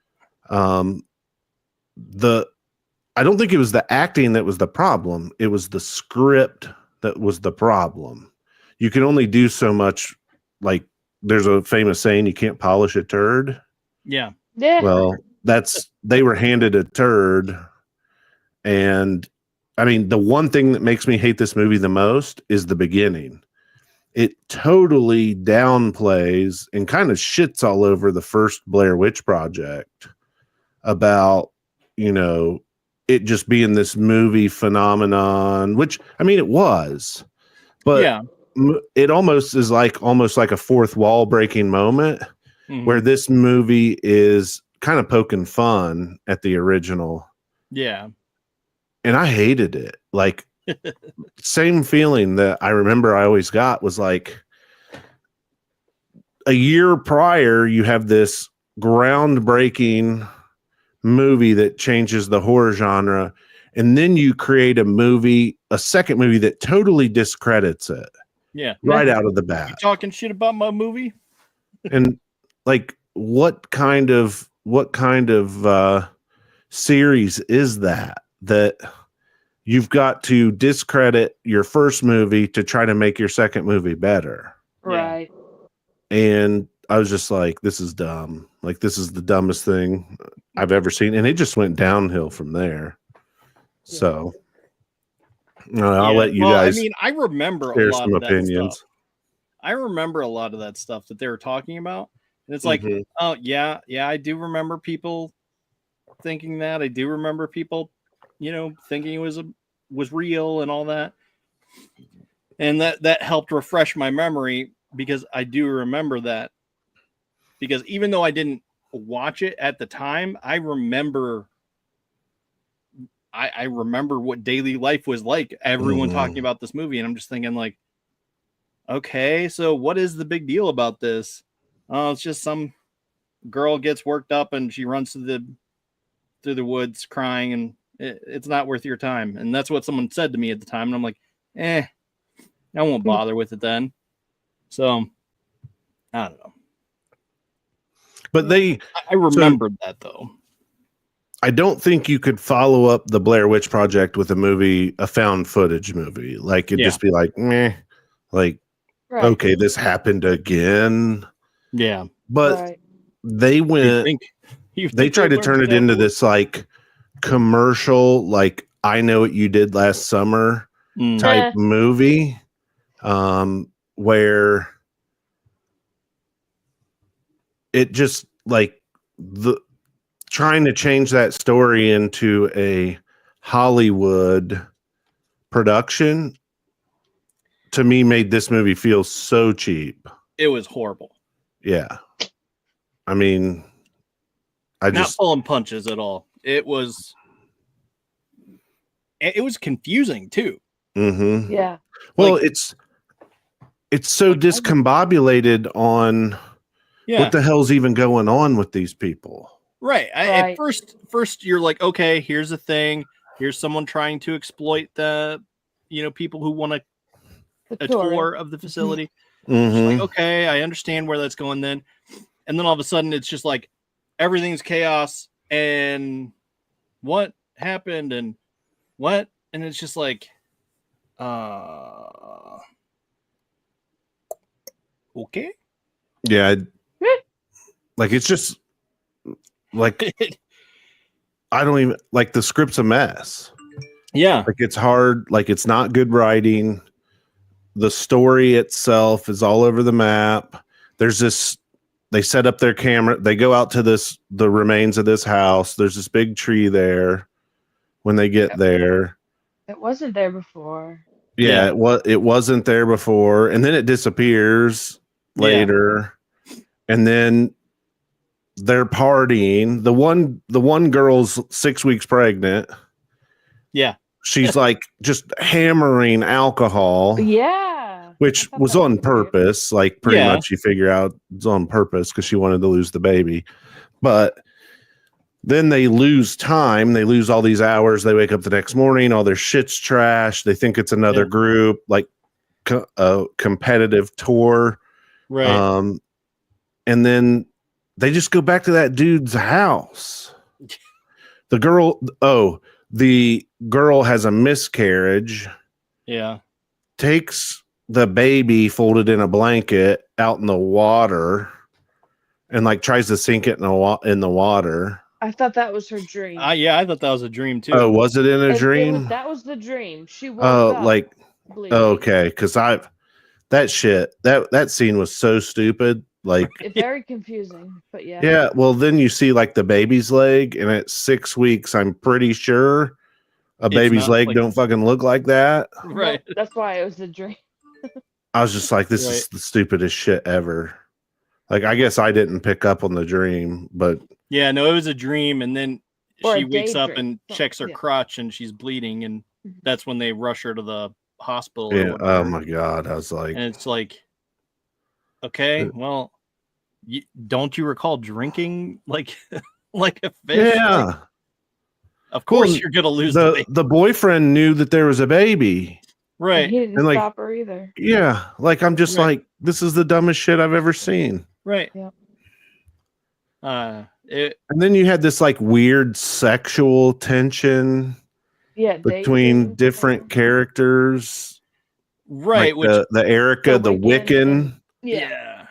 S2: I don't think it was the acting that was the problem. It was the script that was the problem. You can only do so much. Like there's a famous saying, you can't polish a turd.
S1: Yeah.
S3: Yeah.
S2: Well, they were handed a turd. And I mean, the one thing that makes me hate this movie the most is the beginning. It totally downplays and kind of shits all over the first Blair Witch Project about, it just being this movie phenomenon, which, I mean, it was, but it almost is like a fourth wall breaking moment where this movie is kind of poking fun at the original.
S1: Yeah.
S2: And I hated it. Like, same feeling that I remember I always got was like a year prior, you have this groundbreaking movie that changes the horror genre, and then you create a second movie that totally discredits it.
S1: Yeah.
S2: Right out of the bat.
S1: You talking shit about my movie?
S2: And like what kind of series is that you've got to discredit your first movie to try to make your second movie better?
S3: Right.
S2: And I was just like, this is dumb. Like, this is the dumbest thing I've ever seen. And it just went downhill from there. So No, I'll let you guys.
S1: I mean, I remember a
S2: share
S1: lot
S2: some
S1: of that
S2: opinions.
S1: stuff. I remember a lot of that stuff that they were talking about, and it's like, oh yeah, I do remember people thinking that. I do remember people, thinking it was real and all that, and that helped refresh my memory because I do remember that. Because even though I didn't watch it at the time, I remember. I remember what daily life was like. Everyone talking about this movie, and I'm just thinking like, okay, so what is the big deal about this? Oh, it's just some girl gets worked up and she runs through the woods crying, and it's not worth your time. And that's what someone said to me at the time, and I'm like, I won't bother with it then. So I don't know.
S2: But I
S1: remembered that though.
S2: I don't think you could follow up the Blair Witch Project with a found footage movie. Like it'd just be like, meh, like, okay, this happened again.
S1: Yeah.
S2: But they went, they tried to turn it into this like commercial, like I Know What You Did Last Summer type movie, where it just like trying to change that story into a Hollywood production to me made this movie feel so cheap.
S1: It was horrible.
S2: Yeah. I mean,
S1: not pulling punches at all. It was confusing too.
S2: Mm-hmm.
S3: Yeah.
S2: Well, it's so discombobulated on what the hell's even going on with these people.
S1: Right. At first you're like, okay, here's a thing. Here's someone trying to exploit the, people who want a tour of the facility. Like, okay, I understand where that's going then. And then all of a sudden it's just like everything's chaos and what happened and what? And it's just like, okay.
S2: Yeah. Like, it's just like, I don't even like the script's a mess.
S1: Yeah.
S2: Like it's hard. Like it's not good writing. The story itself is all over the map. There's this, they set up their camera. They go out to the remains of this house. There's this big tree there when they get there.
S3: It wasn't there before.
S2: Yeah. It wasn't there before. And then it disappears later. And then they're partying. The one girl's 6 weeks pregnant.
S1: Yeah.
S2: She's like just hammering alcohol.
S3: Yeah.
S2: Which was on purpose. Like pretty much you figure out it's on purpose because she wanted to lose the baby. But then they lose time. They lose all these hours. They wake up the next morning. All their shit's trash. They think it's another group, like a competitive tour.
S1: Right.
S2: And then they just go back to that dude's house. The girl has a miscarriage.
S1: Yeah.
S2: Takes the baby folded in a blanket out in the water and like tries to sink it in the water.
S3: I thought that was her dream.
S1: Yeah, I thought that was a dream too.
S2: Oh, was it in a dream?
S3: That was the dream. She woke up.
S2: Like, okay, because that scene was so stupid. Like,
S3: very confusing, but yeah.
S2: Yeah, well, then you see like the baby's leg, and at 6 weeks, I'm pretty sure a baby's leg don't fucking look like that.
S1: Right.
S3: That's why it was a dream.
S2: I was just like, this is the stupidest shit ever. Like, I guess I didn't pick up on the dream, but
S1: yeah, no, it was a dream, and then she wakes up and checks her crotch, and she's bleeding, and that's when they rush her to the hospital.
S2: Yeah. Oh my god, I was like,
S1: and it's like, okay, well, don't you recall drinking like a fish?
S2: Yeah.
S1: Like, of course, you're gonna lose
S2: the boyfriend knew that there was a baby.
S1: Right.
S3: And he didn't stop her either.
S2: Yeah. Like, I'm just like, this is the dumbest shit I've ever seen.
S1: Right.
S3: Yeah.
S2: And then you had this like weird sexual tension between different characters.
S1: Right.
S2: Like the Erica, the Wiccan.
S1: Yeah.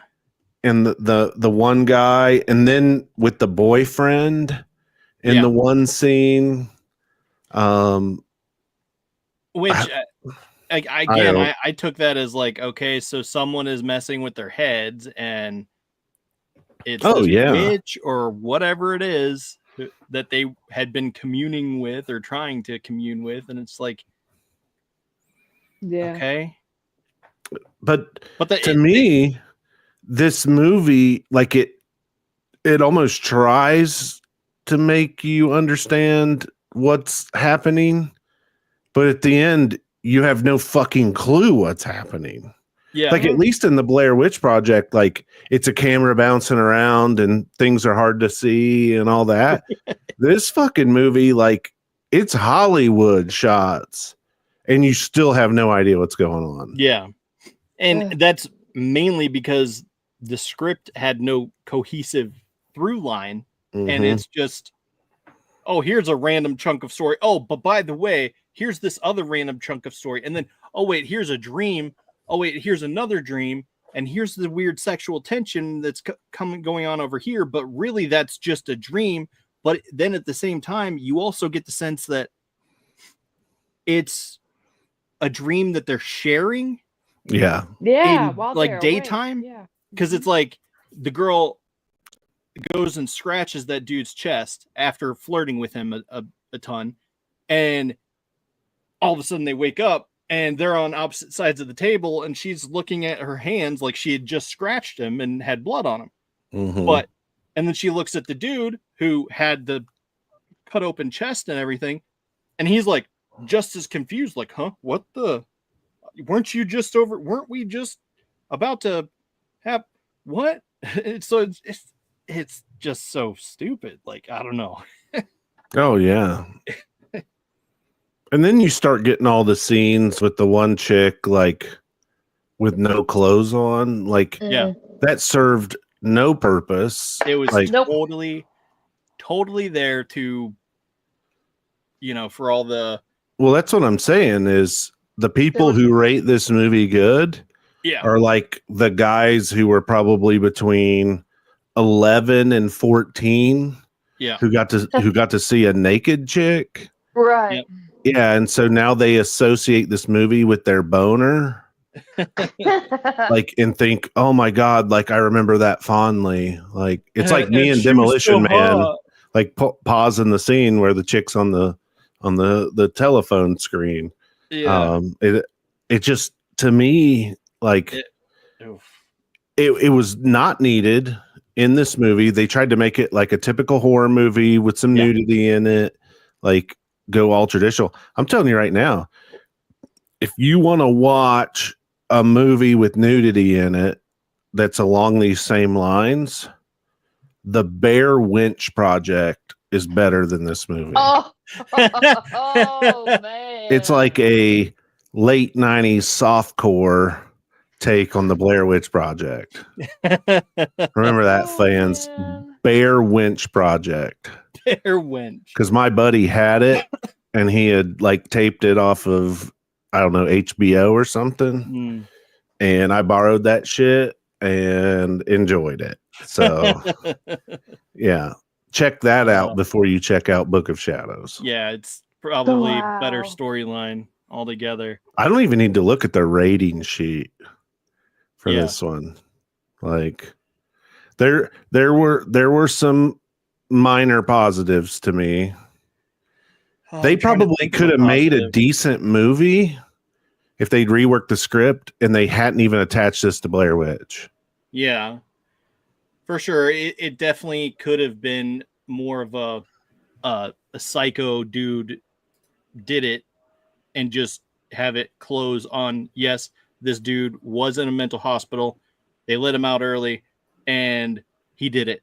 S2: And the one guy, and then with the boyfriend in the one scene.
S1: Which I took that as like, okay, so someone is messing with their heads, and it's this witch or whatever it is that they had been communing with or trying to commune with, and it's like, okay.
S2: But to me, this movie, like it almost tries to make you understand what's happening, but at the end, you have no fucking clue what's happening.
S1: Yeah.
S2: Like at least in the Blair Witch Project, like it's a camera bouncing around and things are hard to see and all that. This fucking movie, like it's Hollywood shots and you still have no idea what's going on.
S1: Yeah. And that's mainly because the script had no cohesive through line. And it's just, oh, here's a random chunk of story. Oh, but by the way, here's this other random chunk of story. And then, oh, wait, here's a dream. Oh, wait, here's another dream. And here's the weird sexual tension that's going on over here. But really, that's just a dream. But then at the same time, you also get the sense that it's a dream that they're sharing.
S2: Yeah.
S3: Yeah.
S1: In, like daytime.
S3: Awake. Yeah.
S1: Because it's like the girl goes and scratches that dude's chest after flirting with him a ton. And all of a sudden they wake up and they're on opposite sides of the table, and she's looking at her hands like she had just scratched him and had blood on him. And then she looks at the dude who had the cut open chest and everything, and he's like just as confused, like, huh, what the, weren't we just about to have what? So it's just so stupid. Like, I don't know.
S2: Oh yeah. And then you start getting all the scenes with the one chick, like with no clothes on, like that served no purpose.
S1: It was
S2: like,
S1: totally there to, you know, for all the.
S2: Well, that's what I'm saying is the people who rate this movie good are like the guys who were probably between 11 and 14 who got to see a naked chick.
S3: Right.
S1: Yep.
S2: Yeah, and so now they associate this movie with their boner. Like, and think, oh my God, like I remember that fondly. Like it's like me and Demolition Man, like pausing the scene where the chick's on the telephone screen.
S1: Yeah.
S2: It just, to me, like it was not needed in this movie. They tried to make it like a typical horror movie with some nudity in it, like go all traditional. I'm telling you right now, if you want to watch a movie with nudity in it that's along these same lines, the Blair Witch Project is better than this movie.
S3: Oh man.
S2: It's like a late 90s softcore take on the Blair Witch Project. Remember that, fans?
S3: Man.
S2: Blair Witch Project.
S1: Blair Witch.
S2: Because my buddy had it and he had like taped it off of, I don't know, HBO or something. And I borrowed that shit and enjoyed it. So yeah, check that out before you check out Book of Shadows.
S1: Yeah, it's probably better storyline altogether.
S2: I don't even need to look at the rating sheet for this one. Like there were some minor positives to me. They probably could have made a decent movie if they'd reworked the script and they hadn't even attached this to Blair Witch.
S1: Yeah, for sure. It definitely could have been more of a psycho dude did it and just have it close on, yes, this dude was in a mental hospital. They let him out early and he did it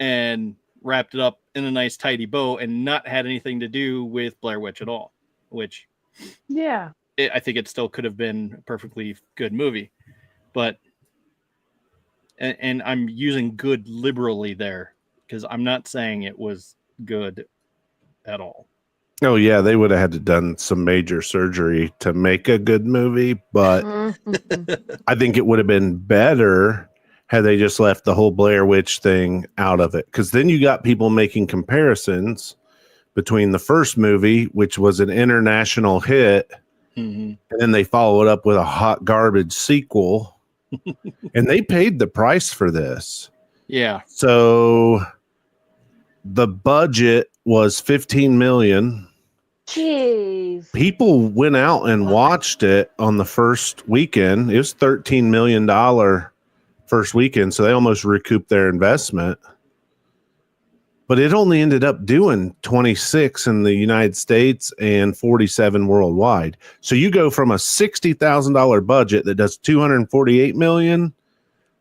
S1: and wrapped it up in a nice tidy bow and not had anything to do with Blair Witch at all, which I think it still could have been a perfectly good movie. But and I'm using good liberally there because I'm not saying it was good at all.
S2: Oh yeah, they would have had to done some major surgery to make a good movie, but I think it would have been better had they just left the whole Blair Witch thing out of it. Because then you got people making comparisons between the first movie, which was an international hit, and then they follow it up with a hot garbage sequel, and they paid the price for this.
S1: Yeah.
S2: So the budget was $15 million.
S3: Jeez.
S2: People went out and watched it on the first weekend. It was $13 million first weekend, so they almost recouped their investment. But it only ended up doing 26 in the United States and 47 worldwide. So you go from a $60,000 budget that does $248 million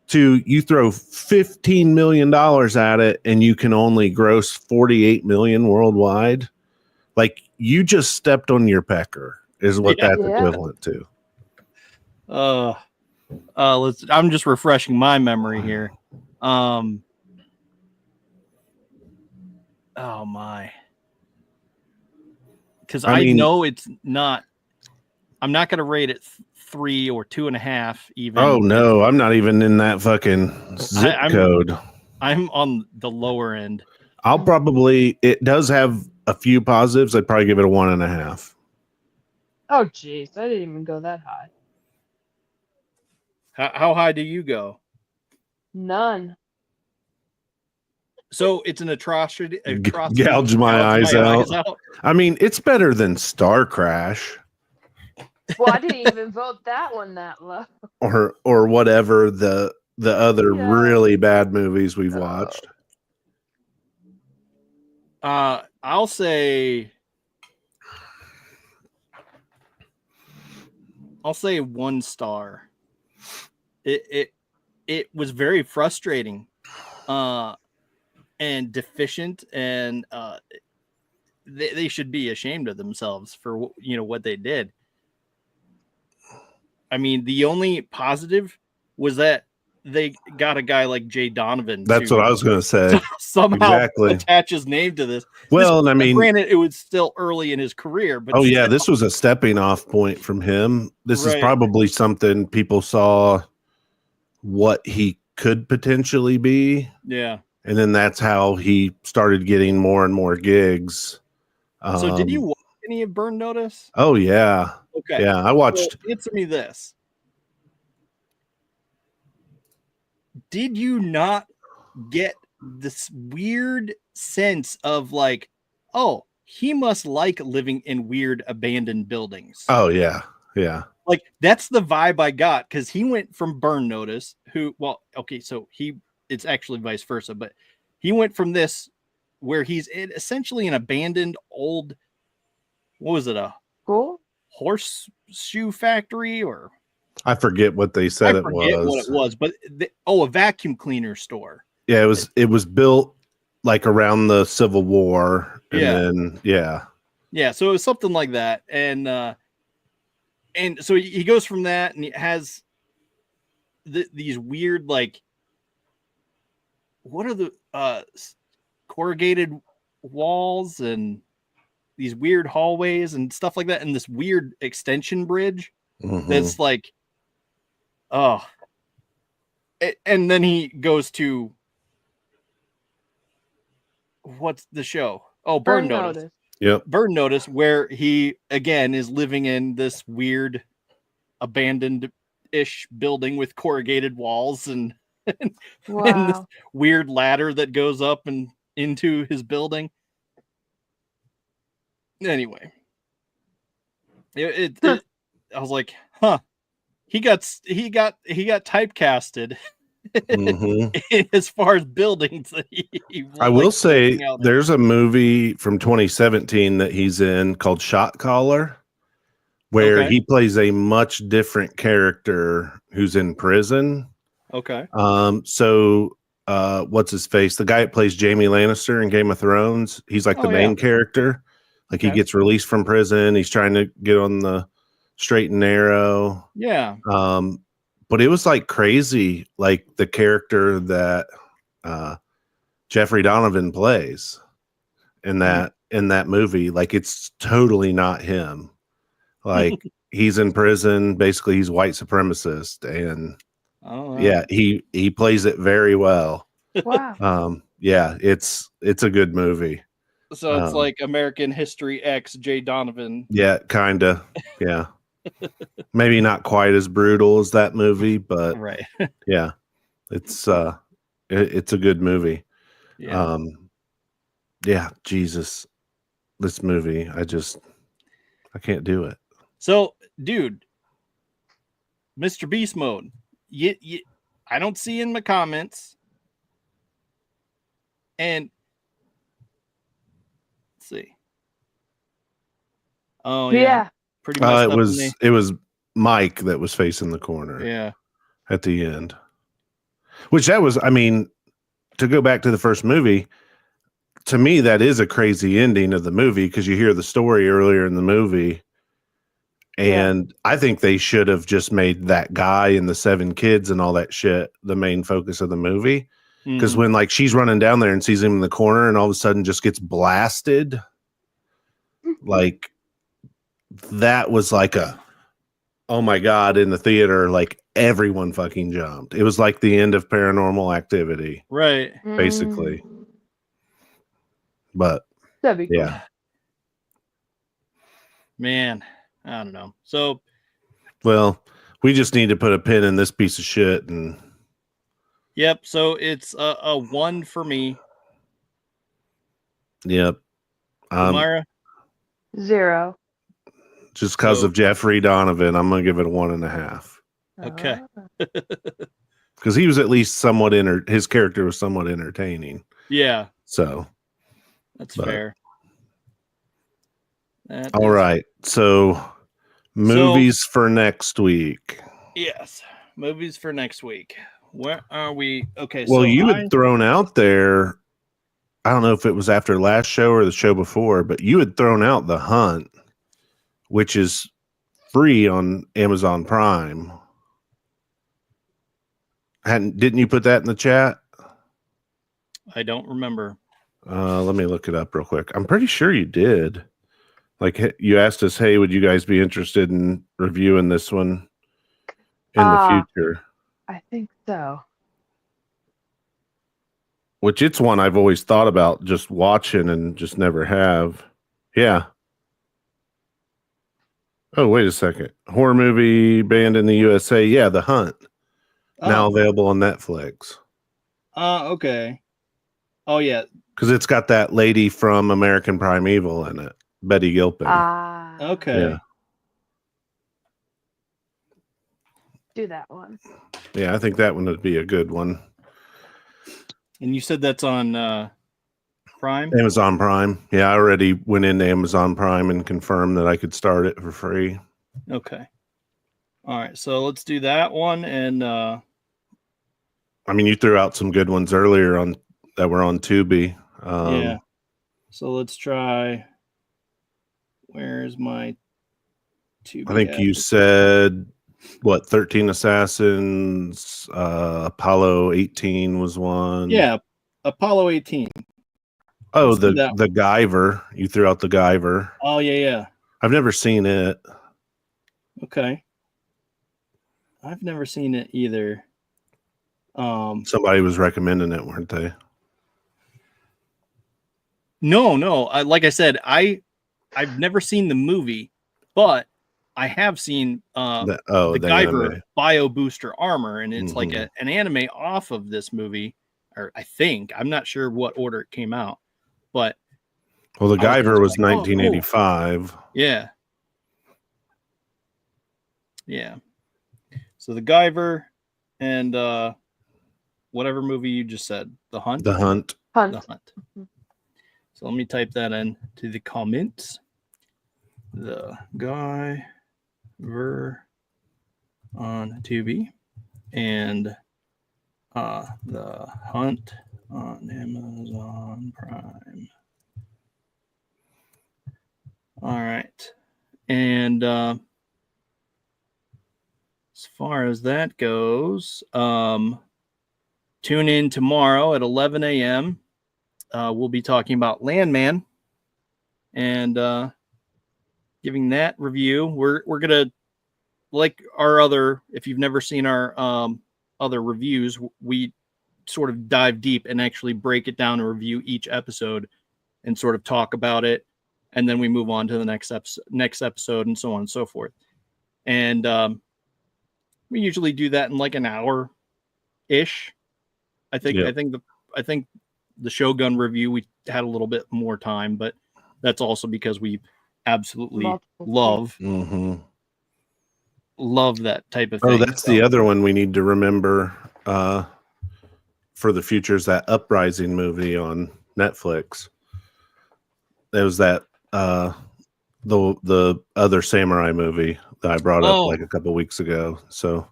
S2: to you throw $15 million at it and you can only gross $48 million worldwide. Like, you just stepped on your pecker is what that's equivalent to.
S1: I'm just refreshing my memory here. Oh my. Because I know it's not. I'm not going to rate it 3 or 2.5 even.
S2: Oh no, I'm not even in that fucking zip code.
S1: I'm on the lower end.
S2: I'll probably. It does have a few positives. I'd probably give it a 1.5.
S3: Oh jeez, I didn't even go that high.
S1: How high do you go?
S3: None.
S1: So it's an atrocity.
S2: Gouge my eyes out. I mean, it's better than Star Crash.
S3: Well, I didn't even vote that one that low.
S2: Or whatever the other really bad movies we've watched.
S1: I'll say 1 star. It was very frustrating. And deficient, and they should be ashamed of themselves for what they did. I mean, the only positive was that they got a guy like Jay Donovan.
S2: That's what I was going to say.
S1: Somehow attach his name to this.
S2: Well, I mean,
S1: granted, it was still early in his career, but
S2: this was a stepping off point from him. This is probably something people saw what he could potentially be.
S1: Yeah.
S2: And then that's how he started getting more and more gigs.
S1: So did you watch any of Burn Notice?
S2: Oh, yeah.
S1: Okay.
S2: Yeah, I watched.
S1: So answer me this. Did you not get this weird sense of like, oh, he must like living in weird abandoned buildings?
S2: Oh, yeah. Yeah.
S1: Like, that's the vibe I got, because he went from Burn Notice, it's actually vice versa, but he went from this where he's essentially an abandoned old, what was it, a horseshoe factory, or
S2: I forget what they said
S1: what it was, but a vacuum cleaner store. Yeah,
S2: it was built like around the Civil War, and then
S1: so it was something like that, and so he goes from that, and he has these weird, like, what are the corrugated walls and these weird hallways and stuff like that, and this weird extension bridge that's like, and then he goes to, what's the show? Oh, Burn Notice.
S2: Yep.
S1: Burn Notice, where he again is living in this weird abandoned-ish building with corrugated walls and this weird ladder that goes up and into his building. Anyway, I was like, huh, he got typecasted as far as buildings.
S2: I will say there's a movie from 2017 that he's in called Shot Caller, where he plays a much different character who's in prison.
S1: Okay.
S2: So what's his face? The guy that plays Jaime Lannister in Game of Thrones. He's like the main character. Like, he gets released from prison. He's trying to get on the straight and narrow.
S1: Yeah.
S2: But it was like crazy, like the character that Jeffrey Donovan plays in that movie. Like, it's totally not him. Like, he's in prison. Basically, he's white supremacist, and he plays it very well.
S3: Wow.
S2: It's a good movie.
S1: So it's like American History X Jay Donovan.
S2: Yeah, kind of. Yeah. Maybe not quite as brutal as that movie, but
S1: right.
S2: Yeah. It's a good movie.
S1: Yeah.
S2: Yeah, Jesus. This movie, I can't do it.
S1: So, dude, Mr. Beast mode. I don't see in my comments. And let's see. Oh yeah. Pretty messed up.
S2: It was Mike that was facing the corner.
S1: Yeah.
S2: At the end. Which that was, I mean, to go back to the first movie, to me that is a crazy ending of the movie because you hear the story earlier in the movie. And I think they should have just made that guy and the 7 kids and all that shit the main focus of the movie. Because when like she's running down there and sees him in the corner and all of a sudden just gets blasted, like that was like a, oh my God, in the theater, like everyone fucking jumped. It was like the end of Paranormal Activity.
S1: Right.
S2: Basically. But
S3: that'd be cool.
S2: Yeah.
S1: Man, I don't know. So,
S2: well, we just need to put a pin in this piece of shit and.
S1: Yep. So it's a 1 for me.
S2: Yep.
S1: Myra?
S3: 0.
S2: Just because of Jeffrey Donovan, I'm gonna give it a 1.5.
S1: Okay.
S2: Because he was at least somewhat his character was somewhat entertaining.
S1: Yeah.
S2: So
S1: that's fair.
S2: All right. So movies for next week.
S1: Yes. Movies for next week. Where are we? Okay.
S2: Well, you had thrown out there, I don't know if it was after last show or the show before, but you had thrown out The Hunt, which is free on Amazon Prime. Didn't you put that in the chat?
S1: I don't remember.
S2: Let me look it up real quick. I'm pretty sure you did. Like you asked us, hey, would you guys be interested in reviewing this one in the future?
S3: I think so.
S2: Which it's one I've always thought about just watching and just never have. Yeah. Oh, wait a second. Horror movie banned in the USA. Yeah, The Hunt. Now available on Netflix.
S1: Okay. Oh, yeah.
S2: Because it's got that lady from American Primeval in it, Betty Gilpin.
S1: Okay.
S2: Yeah.
S3: Do that one.
S2: Yeah, I think that one would be a good one.
S1: And you said that's on Prime?
S2: Amazon Prime. Yeah, I already went into Amazon Prime and confirmed that I could start it for free.
S1: Okay. All right. So let's do that one. And
S2: I mean, you threw out some good ones earlier on that were on Tubi.
S1: Yeah. So let's try. Where's my Tubi?
S2: I think you said what, 13 Assassins, Apollo 18 was one.
S1: Yeah, Apollo 18.
S2: Oh, the Guyver. You threw out the Guyver.
S1: Oh, yeah.
S2: I've never seen it.
S1: Okay. I've never seen it either.
S2: Somebody was recommending it, weren't they?
S1: No. Like I said, I've never seen the movie, but I have seen the Guyver
S2: anime.
S1: Bio Booster Armor, and it's like an anime off of this movie, or I think. I'm not sure what order it came out, but
S2: well, the Guyver was 1985.
S1: Cool. Yeah. So the Guyver and whatever movie you just said, The Hunt.
S2: The Hunt.
S1: The Hunt. So let me type that in to the comments. The Guyver on Tubi and The Hunt on Amazon Prime. All right. And as far as that goes, tune in tomorrow at 11 a.m. We'll be talking about Landman and giving that review. We're gonna, like our other, if you've never seen our other reviews, we sort of dive deep and actually break it down and review each episode and sort of talk about it, and then we move on to the next episode, and so on and so forth. And we usually do that in like an hour ish. I think the Shogun review, we had a little bit more time, but that's also because we absolutely love that type of thing.
S2: Oh, that's the other one we need to remember for the future, is that Uprising movie on Netflix. There was that the other samurai movie that I brought up like a couple weeks ago. So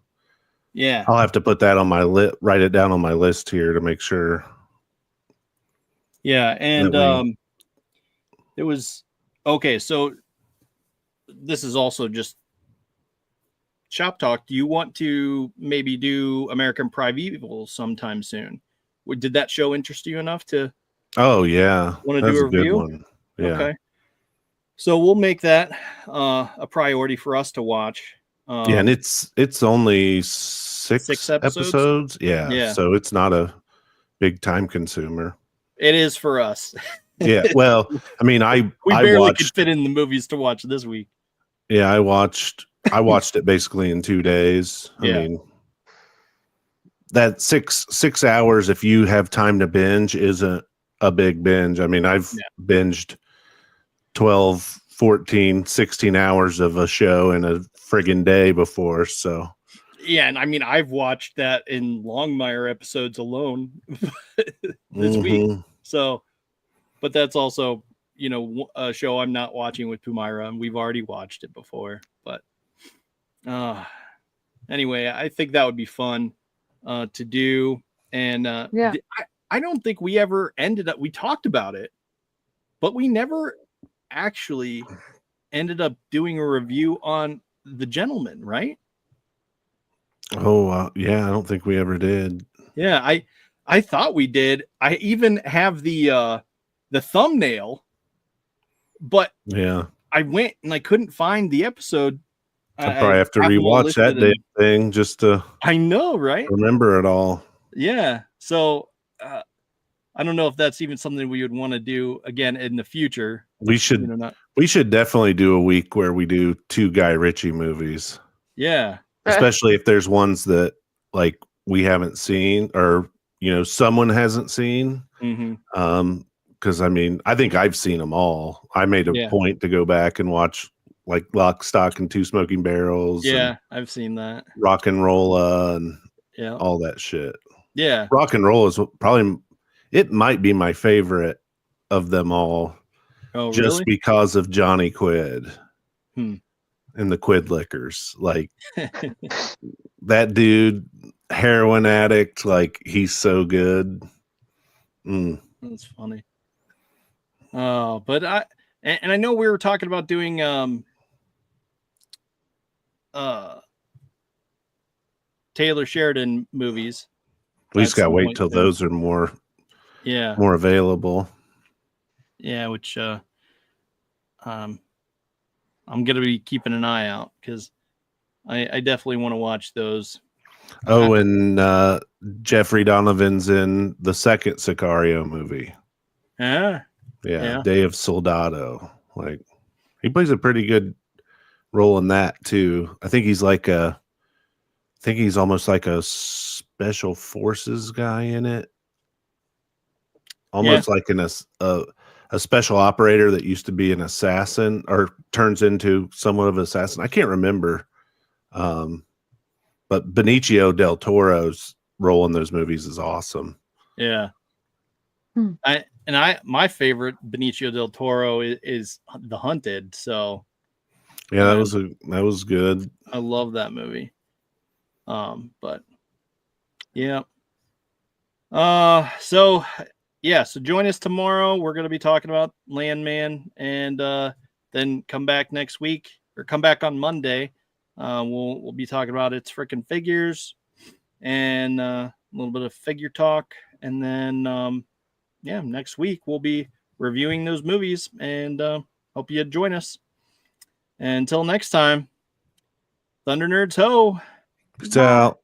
S1: yeah,
S2: I'll have to put that on my write it down on my list here to make sure.
S1: Yeah, and it was okay. So this is also just shop talk. Do you want to maybe do American Primeval sometime soon? Did that show interest you enough to?
S2: Oh yeah,
S1: want to do a review?
S2: One. Yeah.
S1: Okay. So we'll make that a priority for us to watch.
S2: Yeah, and it's only six episodes. Yeah, so it's not a big time consumer.
S1: It is for us.
S2: Yeah, well, I mean,
S1: we barely could fit in the movies to watch this week.
S2: Yeah, I watched it basically in 2 days. I mean, that 6 hours, if you have time to binge, isn't a big binge. I mean, I've binged 12, 14, 16 hours of a show in a friggin' day before. So
S1: yeah, and I mean, I've watched that in Longmire episodes alone this week. So, but that's also, you know, a show I'm not watching with Pumaira, and we've already watched it before. But anyway, I think that would be fun to do. And I don't think we ever ended up, we talked about it, but we never actually ended up doing a review on The Gentleman, right?
S2: Oh, yeah, I don't think we ever did.
S1: Yeah, I thought we did. I even have the thumbnail, but
S2: yeah,
S1: I went and I couldn't find the episode.
S2: I'll probably have to rewatch that damn thing just to.
S1: I know, right?
S2: Remember it all.
S1: Yeah. So I don't know if that's even something we would want to do again in the future.
S2: We should. We should definitely do a week where we do 2 Guy Ritchie movies.
S1: Yeah.
S2: Especially if there's ones that like we haven't seen, or someone hasn't seen. Because I mean, I think I've seen them all. I made a point to go back and watch like Lock, Stock, and Two Smoking Barrels.
S1: Yeah, I've seen that.
S2: Rock and Roll and all that shit.
S1: Yeah,
S2: Rock and Roll is probably, it might be my favorite of them all.
S1: Oh,
S2: just
S1: really?
S2: Because of Johnny Quid and the Quid Lickers. Like that dude, heroin addict, like he's so good.
S1: That's funny. Oh, but I know we were talking about doing Taylor Sheridan movies.
S2: We just gotta wait till those are more available.
S1: Yeah, which I'm gonna be keeping an eye out because I definitely want to watch those.
S2: Oh, and Jeffrey Donovan's in the second Sicario movie.
S1: Yeah,
S2: Day of Soldado. Like he plays a pretty good role in that too. I think he's almost like a special forces guy in it. Almost like a special operator that used to be an assassin or turns into somewhat of an assassin. I can't remember. But Benicio del Toro's role in those movies is awesome.
S1: Yeah. My favorite Benicio del Toro is The Hunted. So
S2: yeah, that was good.
S1: I love that movie. But yeah. So join us tomorrow. We're going to be talking about Landman, and then come back next week, or come back on Monday. We'll be talking about its freaking figures and a little bit of figure talk, and then next week we'll be reviewing those movies, and hope you join us. And until next time, Thunder Nerds ho!
S2: Peace out.